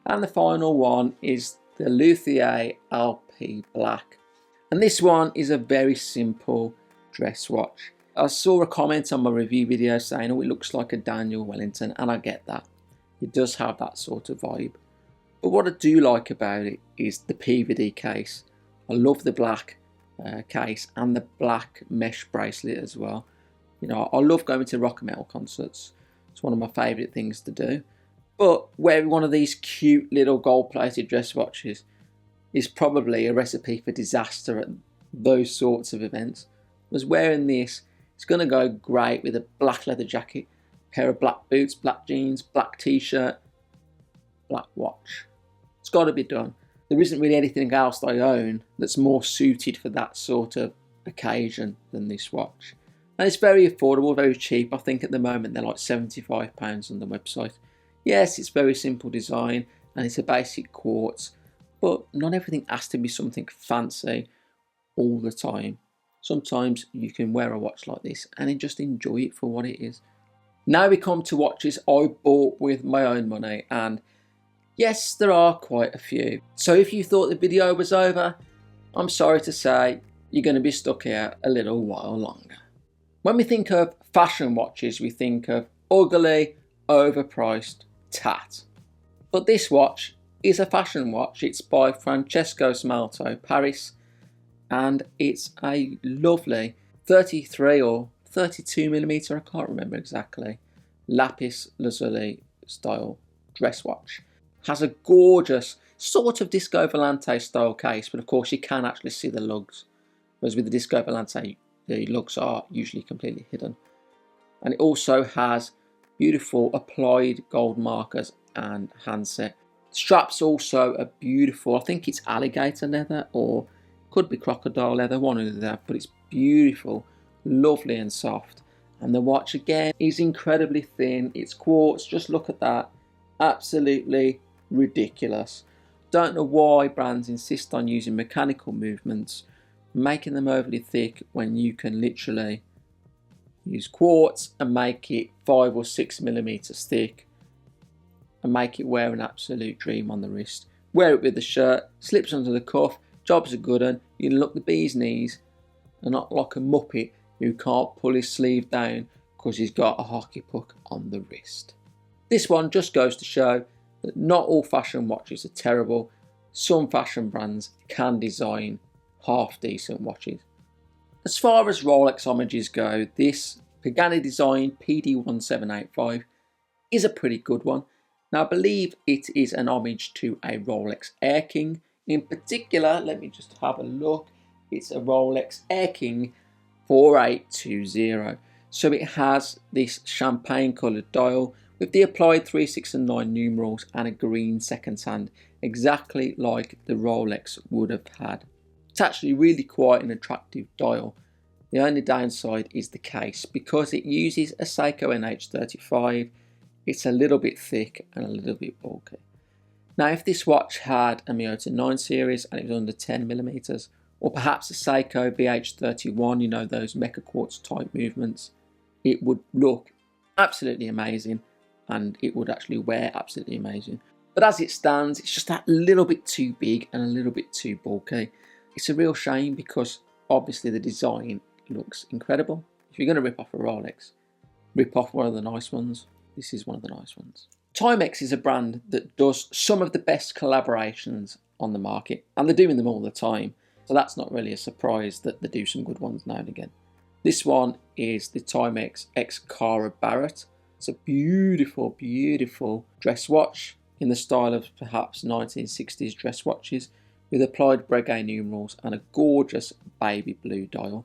Speaker 1: And the final one is the Luthier LP Black. And this one is a very simple dress watch. I saw a comment on my review video saying, oh, it looks like a Daniel Wellington, and I get that. It does have that sort of vibe. But what I do like about it is the PVD case. I love the black case and the black mesh bracelet as well. You know, I love going to rock and metal concerts. It's one of my favourite things to do. But wearing one of these cute little gold-plated dress watches is probably a recipe for disaster at those sorts of events. Whereas wearing this, it's going to go great with a black leather jacket, pair of black boots, black jeans, black t-shirt, black watch. It's got to be done. There isn't really anything else that I own that's more suited for that sort of occasion than this watch. And it's very affordable, very cheap. I think at the moment they're like £75 on the website. Yes, it's very simple design and it's a basic quartz, but not everything has to be something fancy all the time. Sometimes you can wear a watch like this and just enjoy it for what it is. Now we come to watches I bought with my own money, and yes, there are quite a few. So if you thought the video was over, I'm sorry to say you're going to be stuck here a little while longer. When we think of fashion watches, we think of ugly, overpriced tat. But this watch is a fashion watch. It's by Francesco Smalto, Paris, and it's a lovely 33 or 32mm, I can't remember exactly, lapis lazuli style dress watch. Has a gorgeous sort of Disco Volante style case, but of course you can actually see the lugs, whereas with the Disco Volante the lugs are usually completely hidden. And it also has beautiful applied gold markers and handset. Straps also are beautiful. I think it's alligator leather or could be crocodile leather, one of them, but it's beautiful, lovely and soft. And the watch again is incredibly thin. It's quartz, just look at that. Absolutely ridiculous. Don't know why brands insist on using mechanical movements, making them overly thick when you can literally use quartz and make it 5 or 6mm thick and make it wear an absolute dream on the wrist. Wear it with the shirt, slips under the cuff, job's a good one. You can look the bee's knees and not like a muppet who can't pull his sleeve down because he's got a hockey puck on the wrist. This one just goes to show that not all fashion watches are terrible. Some fashion brands can design half decent watches. As far as Rolex homages go, this Pagani design PD1785 is a pretty good one. Now I believe it is an homage to a Rolex Air King. In particular, let me just have a look. It's a Rolex Air King 4820. So it has this champagne coloured dial with the applied 3, 6 and 9 numerals and a green second hand, exactly like the Rolex would have had. It's actually really quite an attractive dial. The only downside is the case. Because it uses a Seiko NH35, it's a little bit thick and a little bit bulky. Now if this watch had a Miyota 9 series and it was under 10mm, or perhaps a Seiko BH31, you know, those mecha quartz type movements, it would look absolutely amazing and it would actually wear absolutely amazing. But as it stands, it's just that little bit too big and a little bit too bulky. It's a real shame because obviously the design looks incredible. If you're going to rip off a Rolex, rip off one of the nice ones. This is one of the nice ones. Timex is a brand that does some of the best collaborations on the market, and they're doing them all the time. So that's not really a surprise that they do some good ones now and again. This one is the Timex X Cara Barrett. It's a beautiful, beautiful dress watch in the style of perhaps 1960s dress watches with applied Breguet numerals and a gorgeous baby blue dial.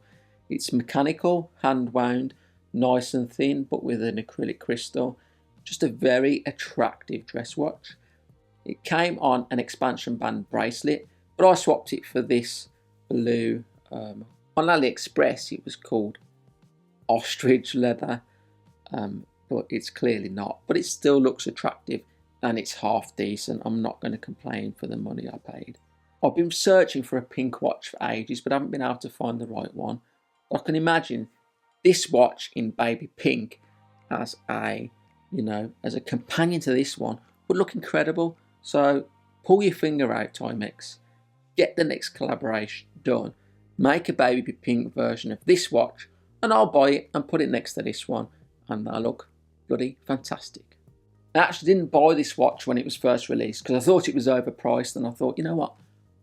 Speaker 1: It's mechanical, hand wound, nice and thin, but with an acrylic crystal. Just a very attractive dress watch. It came on an expansion band bracelet, but I swapped it for this blue. On AliExpress it was called ostrich leather, but it's clearly not. But it still looks attractive and it's half decent. I'm not going to complain for the money I paid. I've been searching for a pink watch for ages, but I haven't been able to find the right one. I can imagine this watch in baby pink as a, as a companion to this one would look incredible. So pull your finger out, Timex. Get the next collaboration done. Make a baby pink version of this watch, and I'll buy it and put it next to this one, and they'll look bloody fantastic. I actually didn't buy this watch when it was first released because I thought it was overpriced, and I thought, you know what,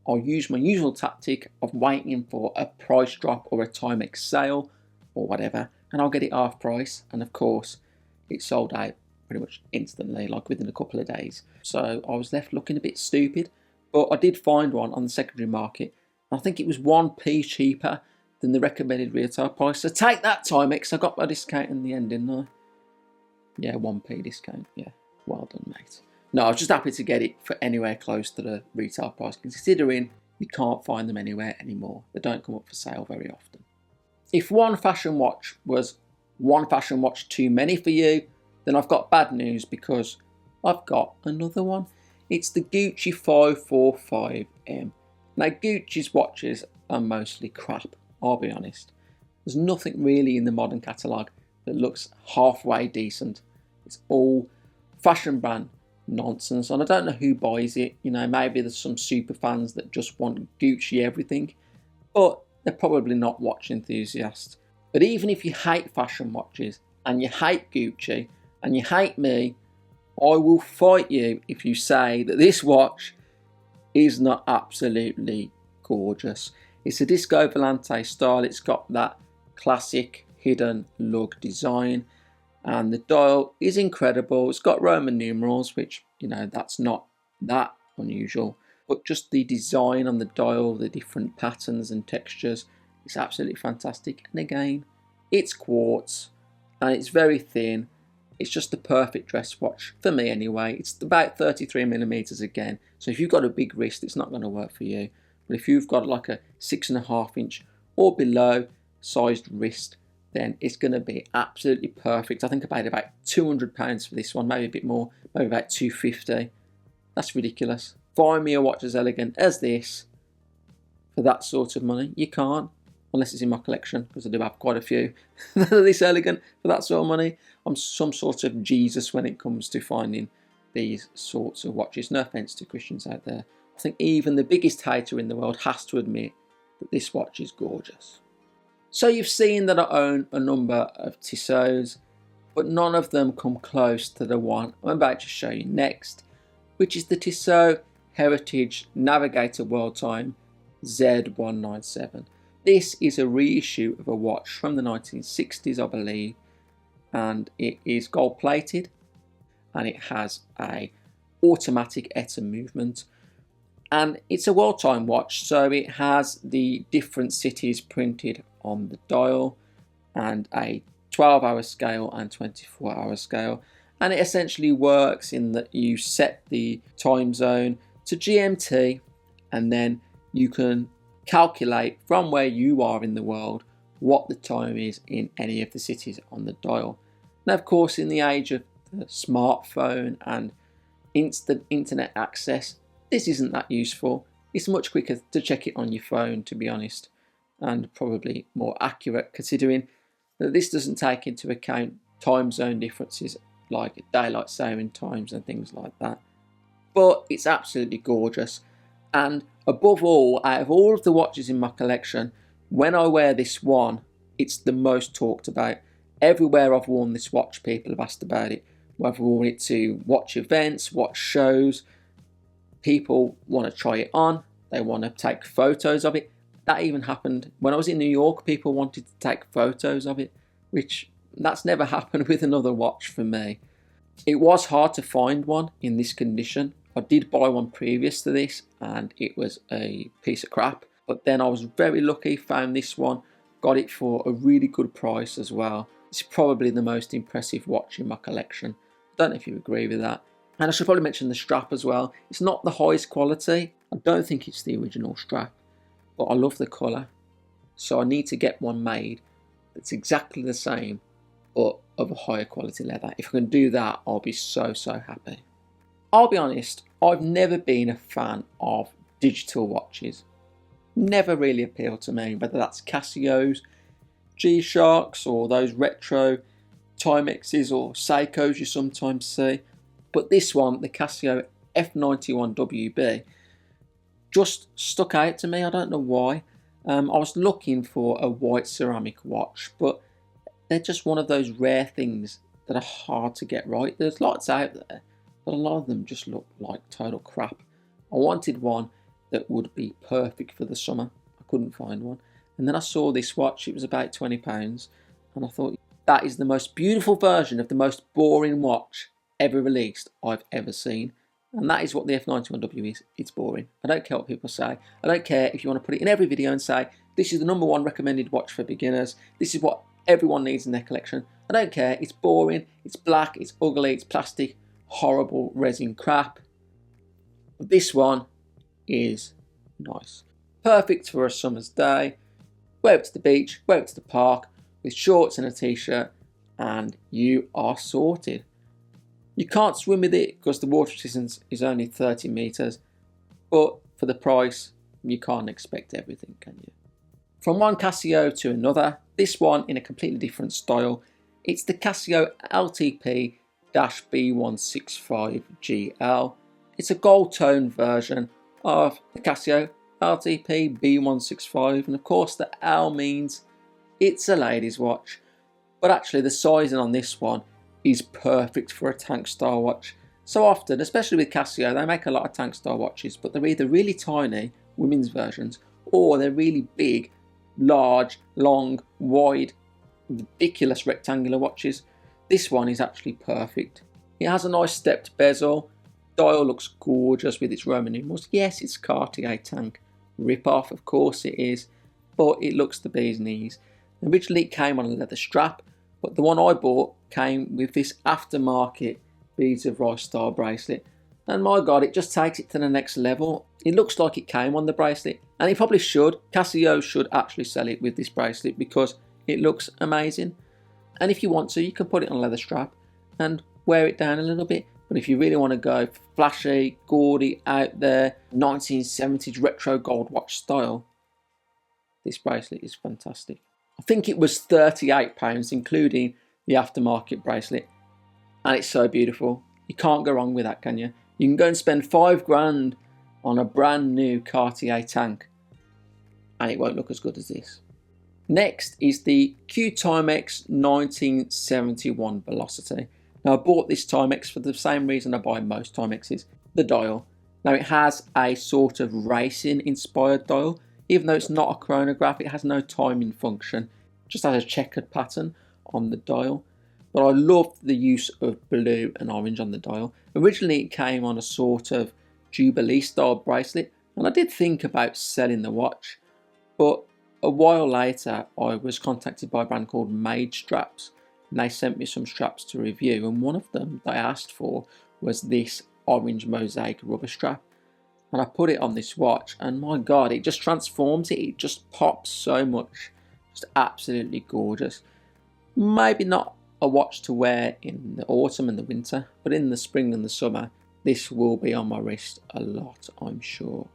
Speaker 1: I'll use my usual tactic of waiting for a price drop or a Timex sale or whatever, and I'll get it half price. And of course, it sold out pretty much instantly, like within a couple of days. So I was left looking a bit stupid, but I did find one on the secondary market. I think it was 1p cheaper than the recommended retail price. So take that, Timex. I got my discount in the end, didn't I? Yeah, 1p discount. Yeah, well done, mate. No, I was just happy to get it for anywhere close to the retail price, considering you can't find them anywhere anymore. They don't come up for sale very often. If one fashion watch was one fashion watch too many for you, then I've got bad news, because I've got another one. It's the Gucci 545M. Now, Gucci's watches are mostly crap, I'll be honest. There's nothing really in the modern catalogue that looks halfway decent. It's all fashion brand nonsense, and I don't know who buys it. Maybe there's some super fans that just want Gucci everything, but they're probably not watch enthusiasts. But even if you hate fashion watches, and you hate Gucci, and you hate me, I will fight you if you say that this watch is not absolutely gorgeous. It's a Disco Volante style. It's got that classic hidden lug design, and the dial is incredible. It's got Roman numerals, which, that's not that unusual, but just the design on the dial, the different patterns and textures, it's absolutely fantastic. And again, it's quartz and it's very thin. It's just the perfect dress watch for me anyway. It's about 33mm again, so if you've got a big wrist, it's not going to work for you. But if you've got like a 6.5 inch or below sized wrist, then it's going to be absolutely perfect. I think I paid about £200 for this one, maybe a bit more, maybe about £250. That's ridiculous. Find me a watch as elegant as this for that sort of money. You can't, unless it's in my collection, because I do have quite a few that are this elegant for that sort of money. I'm some sort of Jesus when it comes to finding these sorts of watches. No offence to Christians out there. I think even the biggest hater in the world has to admit that this watch is gorgeous. So you've seen that I own a number of Tissots, but none of them come close to the one I'm about to show you next, which is the Tissot Heritage Navigator World Time Z197. This is a reissue of a watch from the 1960s, I believe, and it is gold plated, and it has a automatic Etter movement, and it's a world time watch, so it has the different cities printed on the dial, and a 12-hour scale and 24-hour scale. And it essentially works in that you set the time zone to GMT, and then you can calculate from where you are in the world what the time is in any of the cities on the dial. Now, of course, in the age of the smartphone and instant internet access, this isn't that useful. It's much quicker to check it on your phone, to be honest, and probably more accurate, considering that this doesn't take into account time zone differences like daylight saving times and things like that. But it's absolutely gorgeous, and above all, out of all of the watches in my collection, when I wear this one, it's the most talked about. Everywhere I've worn this watch, people have asked about it. Whether I've worn it to watch events, watch shows, people want to try it on, they want to take photos of it. That even happened when I was in New York. People wanted to take photos of it, which that's never happened with another watch for me. It was hard to find one in this condition. I did buy one previous to this and it was a piece of crap, but then I was very lucky, found this one, got it for a really good price as well. It's probably the most impressive watch in my collection. I don't know if you agree with that. And I should probably mention the strap as well. It's not the highest quality. I don't think it's the original strap, but I love the colour. So I need to get one made that's exactly the same, but of a higher quality leather. If I can do that, I'll be so happy. I'll be honest, I've never been a fan of digital watches never really appealed to me, whether that's Casios, G-Shocks, or those retro Timexes or Seikos you sometimes see. But this one, the Casio F91WB, just stuck out to me. I don't know why. I was looking for a white ceramic watch, but they're just one of those rare things that are hard to get right. There's lots out there, but a lot of them just look like total crap. I wanted one that would be perfect for the summer. I couldn't find one. And then I saw this watch, it was about £20, and I thought, that is the most beautiful version of the most boring watch ever released I've ever seen. And that is what the F91W is. It's boring. I don't care what people say. I don't care if you want to put it in every video and say, this is the #1 recommended watch for beginners. This is what everyone needs in their collection. I don't care. It's boring. It's black. It's ugly. It's plastic. Horrible resin crap. But this one is nice. Perfect for a summer's day. Wear it to the beach, wear it to the park with shorts and a t-shirt, and you are sorted. You can't swim with it because the water resistance is only 30 meters, but for the price, you can't expect everything, can you? From one Casio to another, this one in a completely different style. It's the Casio LTP-B165GL. It's a gold tone version of the Casio LTP B165, and of course the L means it's a ladies watch, but actually the sizing on this one is perfect for a tank style watch. So often, especially with Casio, they make a lot of tank style watches, but they're either really tiny women's versions or they're really big, large, long, wide, ridiculous rectangular watches. This one is actually perfect. It has a nice stepped bezel. Dial looks gorgeous with its Roman numerals. Yes, it's Cartier tank rip-off, of course it is, but it looks the bee's knees. Originally it came on a leather strap, but the one I bought came with this aftermarket beads of rice style bracelet, and my god, it just takes it to the next level. It looks like it came on the bracelet, and it probably should. Casio should actually sell it with this bracelet because it looks amazing. And if you want to, you can put it on a leather strap and wear it down a little bit. But if you really want to go flashy, gaudy, out there, 1970s retro gold watch style, this bracelet is fantastic. I think it was £38, including the aftermarket bracelet. And it's so beautiful. You can't go wrong with that, can you? You can go and spend £5 on a brand new Cartier tank, and it won't look as good as this. Next is the Q Timex 1971 Velocity. Now I bought this Timex for the same reason I buy most Timexes, the dial. Now it has a sort of racing inspired dial. Even though it's not a chronograph, it has no timing function, just has a checkered pattern on the dial. But I love the use of blue and orange on the dial. Originally it came on a sort of Jubilee style bracelet, and I did think about selling the watch, but a while later I was contacted by a brand called Made Straps, and they sent me some straps to review, and one of them they asked for was this orange mosaic rubber strap. And I put it on this watch, and my god, it just transforms it. It just pops so much. Just absolutely gorgeous. Maybe not a watch to wear in the autumn and the winter, but in the spring and the summer, this will be on my wrist a lot, I'm sure.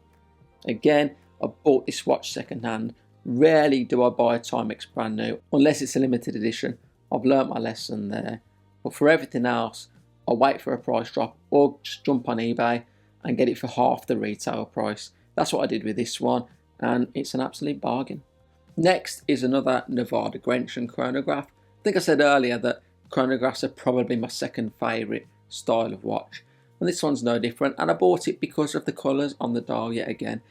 Speaker 1: Again, I bought this watch second hand. Rarely do I buy a Timex brand new, unless it's a limited edition. I've learnt my lesson there. But for everything else, I'll wait for a price drop or just jump on eBay and get it for half the retail price. That's what I did with this one, and it's an absolute bargain. Next is another Nevada Grecian chronograph. I think I said earlier that chronographs are probably my second favourite style of watch, and this one's no different, and I bought it because of the colours on the dial yet again.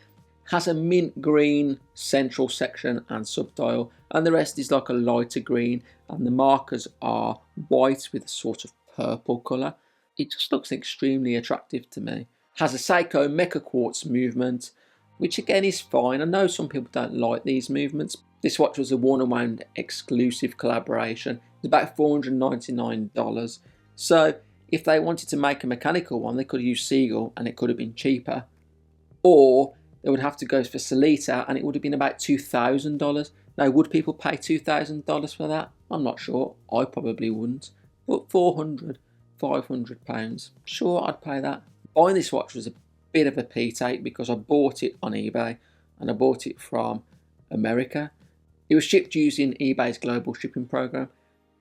Speaker 1: It has a mint green central section and subdial, and the rest is like a lighter green, and the markers are white with a sort of purple colour. It just looks extremely attractive to me. Has a Seiko Mecha Quartz movement, which again is fine. I know some people don't like these movements. This watch was a Worn & Wound exclusive collaboration. It's about $499. So if they wanted to make a mechanical one, they could have used Seagull and it could have been cheaper. Or they would have to go for Sellita and it would have been about $2,000. Now, would people pay $2,000 for that? I'm not sure. I probably wouldn't. But £400, £500, sure, I'd pay that. Buying this watch was a bit of a P-take because I bought it on eBay and I bought it from America. It was shipped using eBay's global shipping program,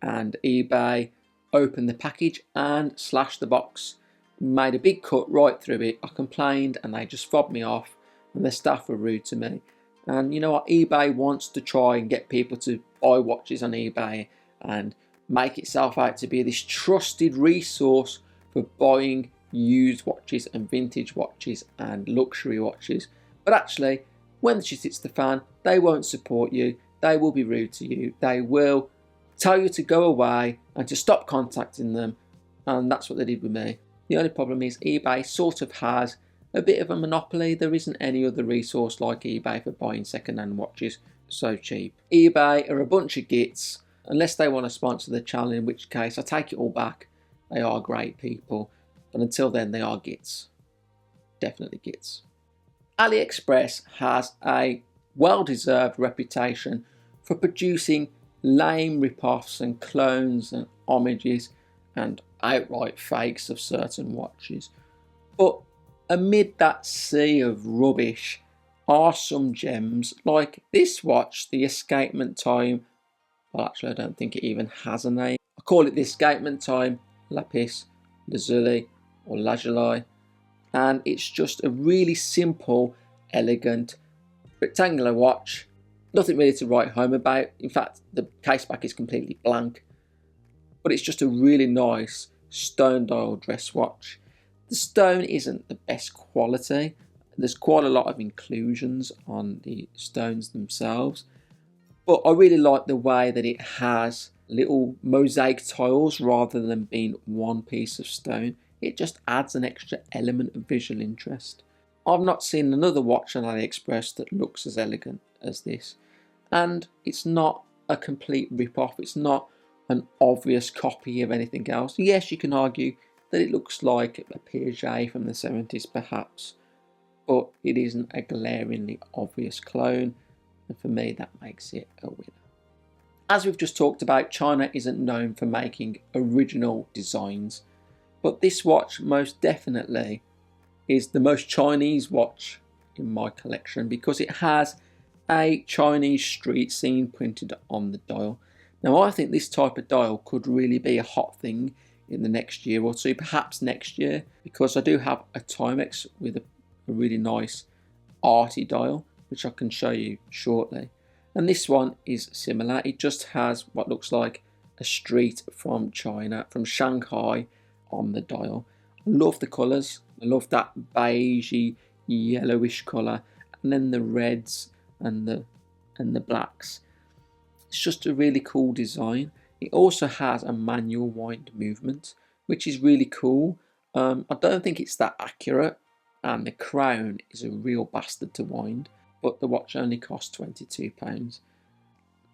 Speaker 1: and eBay opened the package and slashed the box, made a big cut right through it. I complained and they just fobbed me off, and the staff were rude to me. And you know what, eBay wants to try and get people to buy watches on eBay and make itself out to be this trusted resource for buying used watches and vintage watches and luxury watches. But actually, when the shit hits the fan, they won't support you, they will be rude to you, they will tell you to go away and to stop contacting them, and that's what they did with me. The only problem is eBay sort of has a bit of a monopoly. There isn't any other resource like eBay for buying second-hand watches so cheap. eBay are a bunch of gits, unless they want to sponsor the channel, in which case I take it all back. They are great people, but until then they are gits. Definitely gits. AliExpress has a well-deserved reputation for producing lame rip-offs and clones and homages and outright fakes of certain watches. But amid that sea of rubbish are some gems, like this watch, the Escapement Time. Well, actually I don't think it even has a name. I call it the Escapement Time Lapis Lazuli or Lazuli, and it's just a really simple, elegant, rectangular watch. Nothing really to write home about. In fact, the case back is completely blank. But it's just a really nice stone dial dress watch. The stone isn't the best quality. There's quite a lot of inclusions on the stones themselves. But I really like the way that it has little mosaic tiles rather than being one piece of stone. It just adds an extra element of visual interest. I've not seen another watch on AliExpress that looks as elegant as this. And it's not a complete rip-off. It's not an obvious copy of anything else. Yes, you can argue that it looks like a Piaget from the 70s perhaps, but it isn't a glaringly obvious clone, and for me that makes it a winner. As we've just talked about, China isn't known for making original designs, but this watch most definitely is the most Chinese watch in my collection because it has a Chinese street scene printed on the dial. Now I think this type of dial could really be a hot thing in the next year or two, perhaps next year, because I do have a Timex with a really nice arty dial, which I can show you shortly. And this one is similar. It just has what looks like a street from China, from Shanghai, on the dial. I love the colours. I love that beigey, yellowish colour, and then the reds and the blacks. It's just a really cool design. It also has a manual wind movement, which is really cool. I don't think it's that accurate, and the crown is a real bastard to wind, but the watch only costs £22.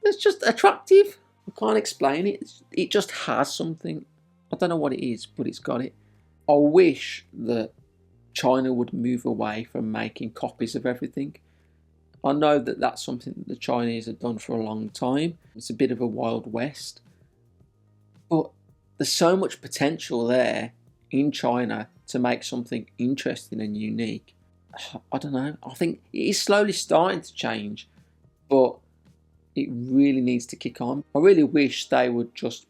Speaker 1: It's just attractive. I can't explain it. It just has something. I don't know what it is, but it's got it. I wish that China would move away from making copies of everything. I know that that's something that the Chinese have done for a long time. It's a bit of a Wild West. But there's so much potential there in China to make something interesting and unique. I don't know. I think it is slowly starting to change, but it really needs to kick on. I really wish they would just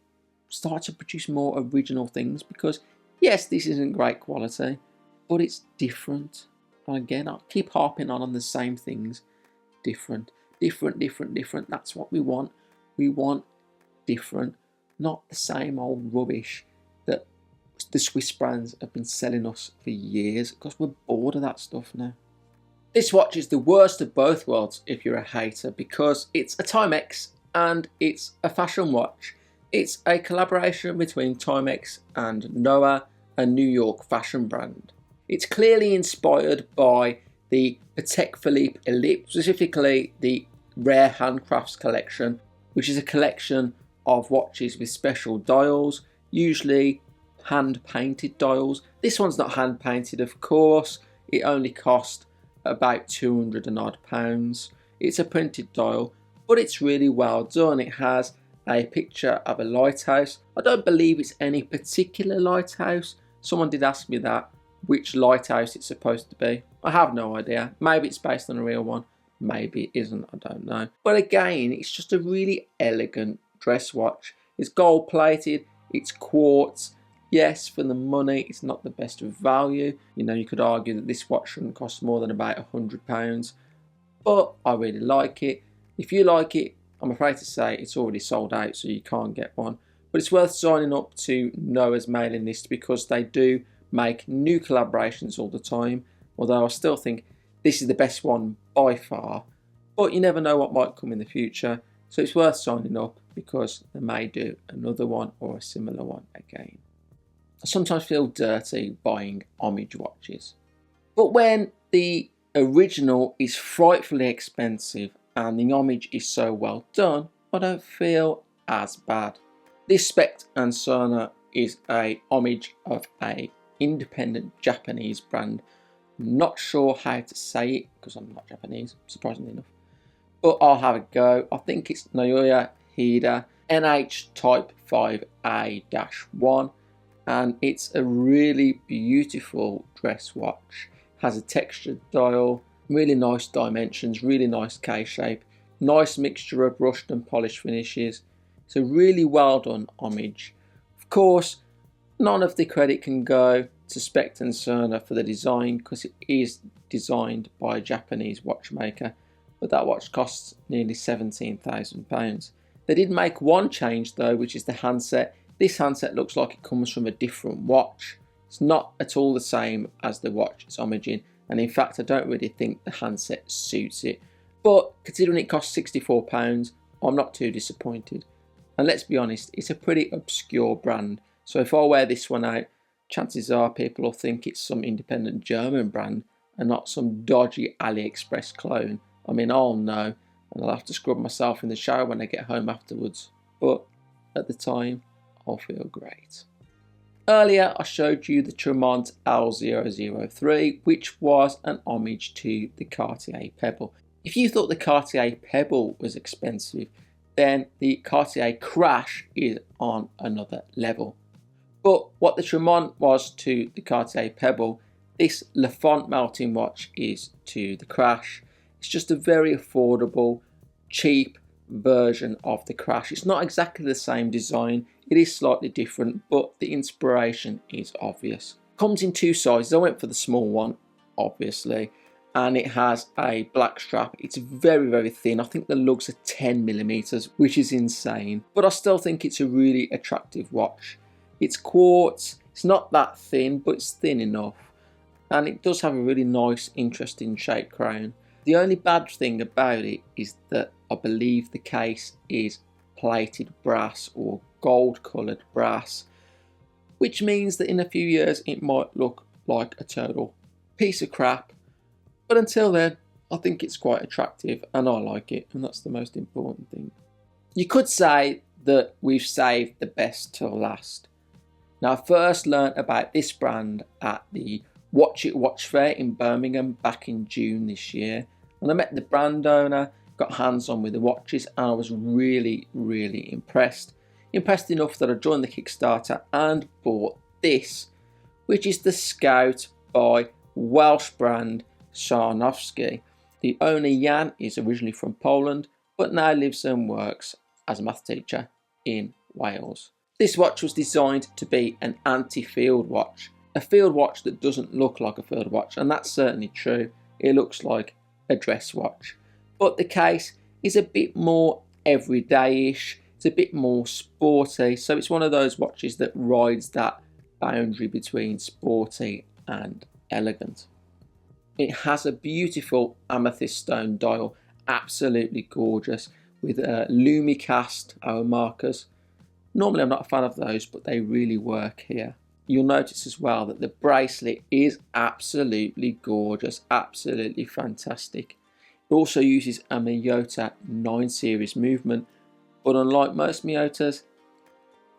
Speaker 1: start to produce more original things because, yes, this isn't great quality, but it's different. And again, I'll keep harping on the same things. Different. That's what we want. We want different, not the same old rubbish that the Swiss brands have been selling us for years, because we're bored of that stuff now. This watch is the worst of both worlds if you're a hater, because it's a Timex and it's a fashion watch. It's a collaboration between Timex and Noah, a New York fashion brand. It's clearly inspired by the Patek Philippe Ellipse, specifically the Rare Handcrafts collection, which is a collection of watches with special dials, usually hand-painted dials. This one's not hand-painted, of course. It only cost about £200 and odd. It's a printed dial, but it's really well done. It has a picture of a lighthouse. I don't believe it's any particular lighthouse. Someone did ask me that, which lighthouse it's supposed to be. I have no idea. Maybe it's based on a real one. Maybe it isn't, I don't know. But again, it's just a really elegant dress watch. It's gold plated, it's quartz. Yes, for the money, it's not the best of value. You know, you could argue that this watch shouldn't cost more than about £100, but I really like it. If you like it, I'm afraid to say it's already sold out, so you can't get one. But it's worth signing up to Noah's mailing list because they do make new collaborations all the time, although I still think this is the best one by far. But you never know what might come in the future, so it's worth signing up because they may do another one or a similar one again. I sometimes feel dirty buying homage watches. But when the original is frightfully expensive and the homage is so well done, I don't feel as bad. This Specht & Cerner is a homage of a independent Japanese brand. I'm not sure how to say it because I'm not Japanese, surprisingly enough. But I'll have a go. I think it's Naoya Hida NH Type 5A-1. And it's a really beautiful dress watch. Has a textured dial, really nice dimensions, really nice case shape, nice mixture of brushed and polished finishes. It's a really well done homage. Of course, none of the credit can go to Specht & Cerner for the design because it is designed by a Japanese watchmaker, but that watch costs nearly £17,000. They did make one change though, which is the handset. This handset looks like it comes from a different watch. It's not at all the same as the watch it's homaging, and in fact I don't really think the handset suits it. But considering it costs £64, I'm not too disappointed. And let's be honest, it's a pretty obscure brand, so if I wear this one out, chances are people will think it's some independent German brand and not some dodgy AliExpress clone. I mean, I'll know, and I'll have to scrub myself in the shower when I get home afterwards. But at the time, I'll feel great. Earlier I showed you the Tremont L003, which was an homage to the Cartier Pebble. If you thought the Cartier Pebble was expensive, then the Cartier Crash is on another level. But what the Tremont was to the Cartier Pebble, this Lafont melting watch is to the Crash. It's just a very affordable, cheap version of the Crash. It's not exactly the same design, it is slightly different, but the inspiration is obvious. Comes in two sizes. I went for the small one, obviously, and it has a black strap. It's very, very thin. I think the lugs are 10mm, which is insane, but I still think it's a really attractive watch. It's quartz, it's not that thin, but it's thin enough, and it does have a really nice, interesting shaped crown. The only bad thing about it is that I believe the case is plated brass or gold coloured brass, which means that in a few years it might look like a total piece of crap, but until then I think it's quite attractive and I like it, and that's the most important thing. You could say that we've saved the best till last. Now, I first learnt about this brand at the Watch It Watch Fair in Birmingham back in June this year, and I met the brand owner, got hands on with the watches, and I was really, really impressed. Impressed enough that I joined the Kickstarter and bought this, which is the Scout by Welsh brand Sarnowski. The owner Jan is originally from Poland, but now lives and works as a math teacher in Wales. This watch was designed to be an anti-field watch, a field watch that doesn't look like a field watch, and that's certainly true. It looks like a dress watch, but the case is a bit more everyday-ish. It's a bit more sporty, so it's one of those watches that rides that boundary between sporty and elegant. It has a beautiful amethyst stone dial, absolutely gorgeous, with Lumicast hour markers. Normally I'm not a fan of those, but they really work here. You'll notice as well that the bracelet is absolutely gorgeous, absolutely fantastic. It also uses a Miyota 9 series movement, but unlike most Miyotas,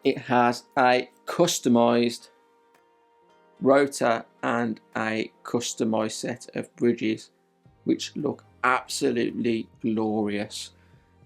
Speaker 1: it has a customised rotor and a customised set of bridges, which look absolutely glorious.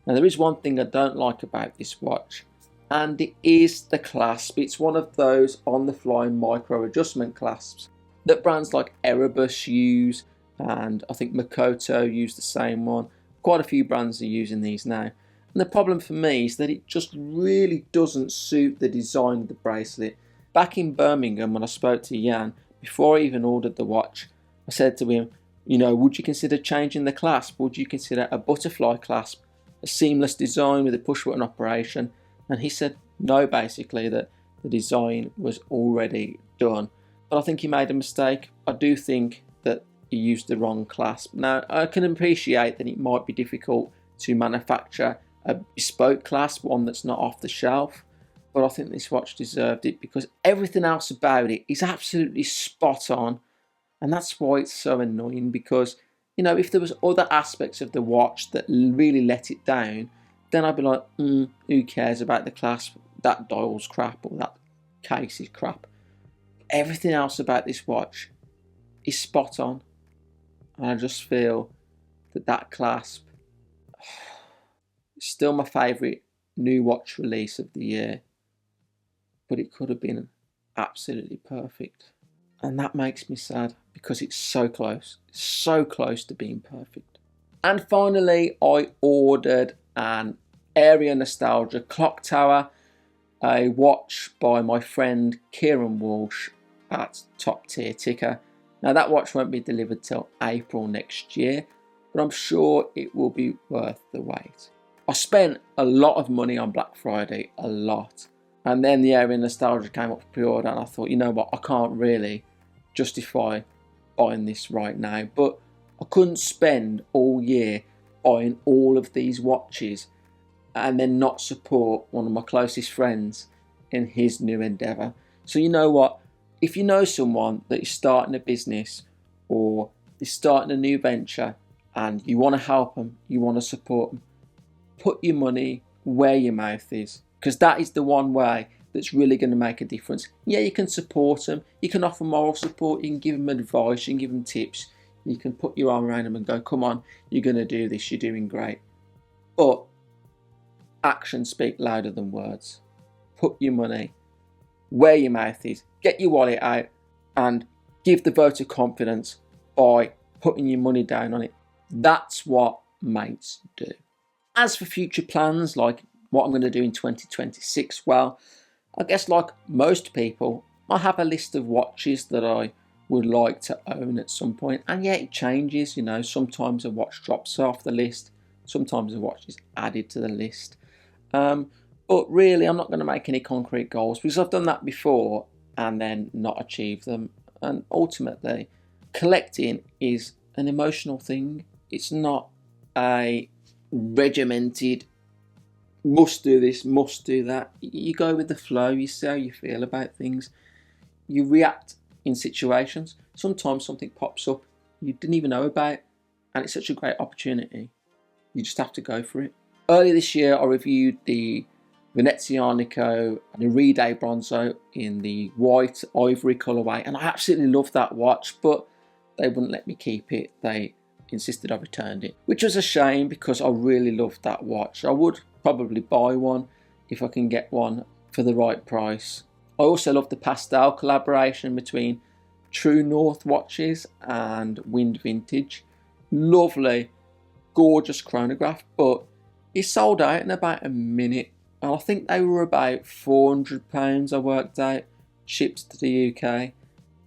Speaker 1: Now, there is one thing I don't like about this watch, and it is the clasp. It's one of those on the fly micro adjustment clasps. that brands like Erebus use, and I think Makoto use the same one. Quite a few brands are using these now. And the problem for me is that it just really doesn't suit the design of the bracelet. Back in Birmingham, when I spoke to Jan, before I even ordered the watch, I said to him, you know, would you consider changing the clasp? Would you consider a butterfly clasp, a seamless design with a push button operation? And he said no, basically, that the design was already done. But I think he made a mistake. I do think that he used the wrong clasp. Now, I can appreciate that it might be difficult to manufacture a bespoke clasp, one that's not off the shelf, but I think this watch deserved it because everything else about it is absolutely spot on. And that's why it's so annoying, because, you know, if there was other aspects of the watch that really let it down, then I'd be like, who cares about the clasp? That dial's crap, or that case is crap. Everything else about this watch is spot on. And I just feel that that clasp is still my favourite new watch release of the year. But it could have been absolutely perfect. And that makes me sad because it's so close to being perfect. And finally, I ordered an Area Nostalgia Clocktower, a watch by my friend Kieran Walsh at Top Tier Ticker. Now that watch won't be delivered till April next year, but I'm sure it will be worth the wait. I spent a lot of money on Black Friday, a lot. And then the Area Nostalgia came up for pre-order and I thought, you know what, I can't really justify buying this right now. But I couldn't spend all year buying all of these watches and then not support one of my closest friends in his new endeavour. So you know what, if you know someone that is starting a business or is starting a new venture and you want to help them, you want to support them, put your money where your mouth is, because that is the one way that's really going to make a difference. Yeah, you can support them, you can offer moral support, you can give them advice, you can give them tips, you can put your arm around them and go, come on, you're going to do this, you're doing great. But actions speak louder than words. Put your money where your mouth is, get your wallet out and give the vote of confidence by putting your money down on it. That's what mates do. As for future plans, like what I'm going to do in 2026, well, I guess like most people, I have a list of watches that I would like to own at some point. And yeah, it changes, you know, sometimes a watch drops off the list, sometimes a watch is added to the list. But really, I'm not going to make any concrete goals because I've done that before and then not achieved them. And ultimately, collecting is an emotional thing. It's not a regimented, must do this, must do that. You go with the flow, you see how you feel about things. You react in situations. Sometimes something pops up you didn't even know about and it's such a great opportunity. You just have to go for it. Earlier this year, I reviewed the Venezianico Neride Bronzo in the white ivory colourway, and I absolutely loved that watch, but they wouldn't let me keep it. They insisted I returned it, which was a shame because I really loved that watch. I would probably buy one if I can get one for the right price. I also love the pastel collaboration between True North watches and Wind Vintage. Lovely, gorgeous chronograph, but it sold out in about a minute. And I think they were about £400 I worked out, shipped to the UK.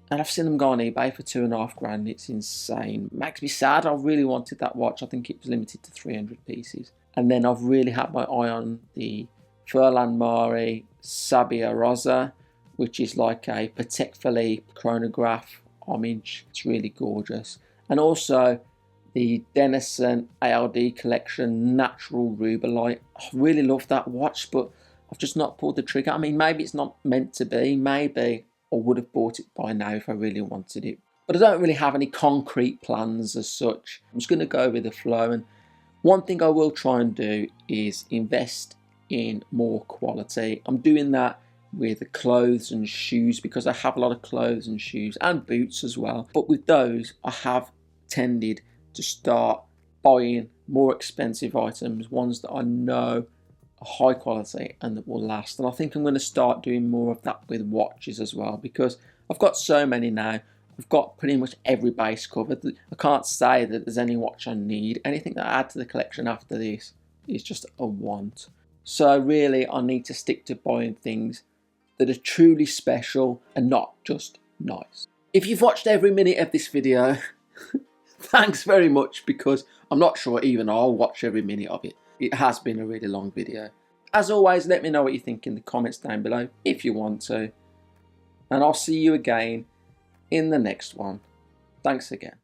Speaker 1: And I've seen them go on eBay for £2,500. It's insane. Makes me sad. I really wanted that watch. I think it was limited to 300 pieces. And then I've really had my eye on the Furlan Mari Sabbia Rosa, which is like a Patek Philippe chronograph homage. It's really gorgeous. And also the Denison ALD collection Natural Rubellite. I really love that watch, but I've just not pulled the trigger. I mean, maybe it's not meant to be. Maybe I would have bought it by now if I really wanted it. But I don't really have any concrete plans as such. I'm just going to go with the flow. And one thing I will try and do is invest in more quality. I'm doing that with clothes and shoes because I have a lot of clothes and shoes and boots as well. But with those, I have tended to start buying more expensive items, ones that I know are high quality and that will last. And I think I'm going to start doing more of that with watches as well because I've got so many now. We've got pretty much every base covered. I can't say that there's any watch I need. Anything that I add to the collection after this is just a want. So really, I need to stick to buying things that are truly special and not just nice. If you've watched every minute of this video, thanks very much, because I'm not sure even I'll watch every minute of it. It has been a really long video. As always, let me know what you think in the comments down below if you want to. And I'll see you again in the next one. Thanks again.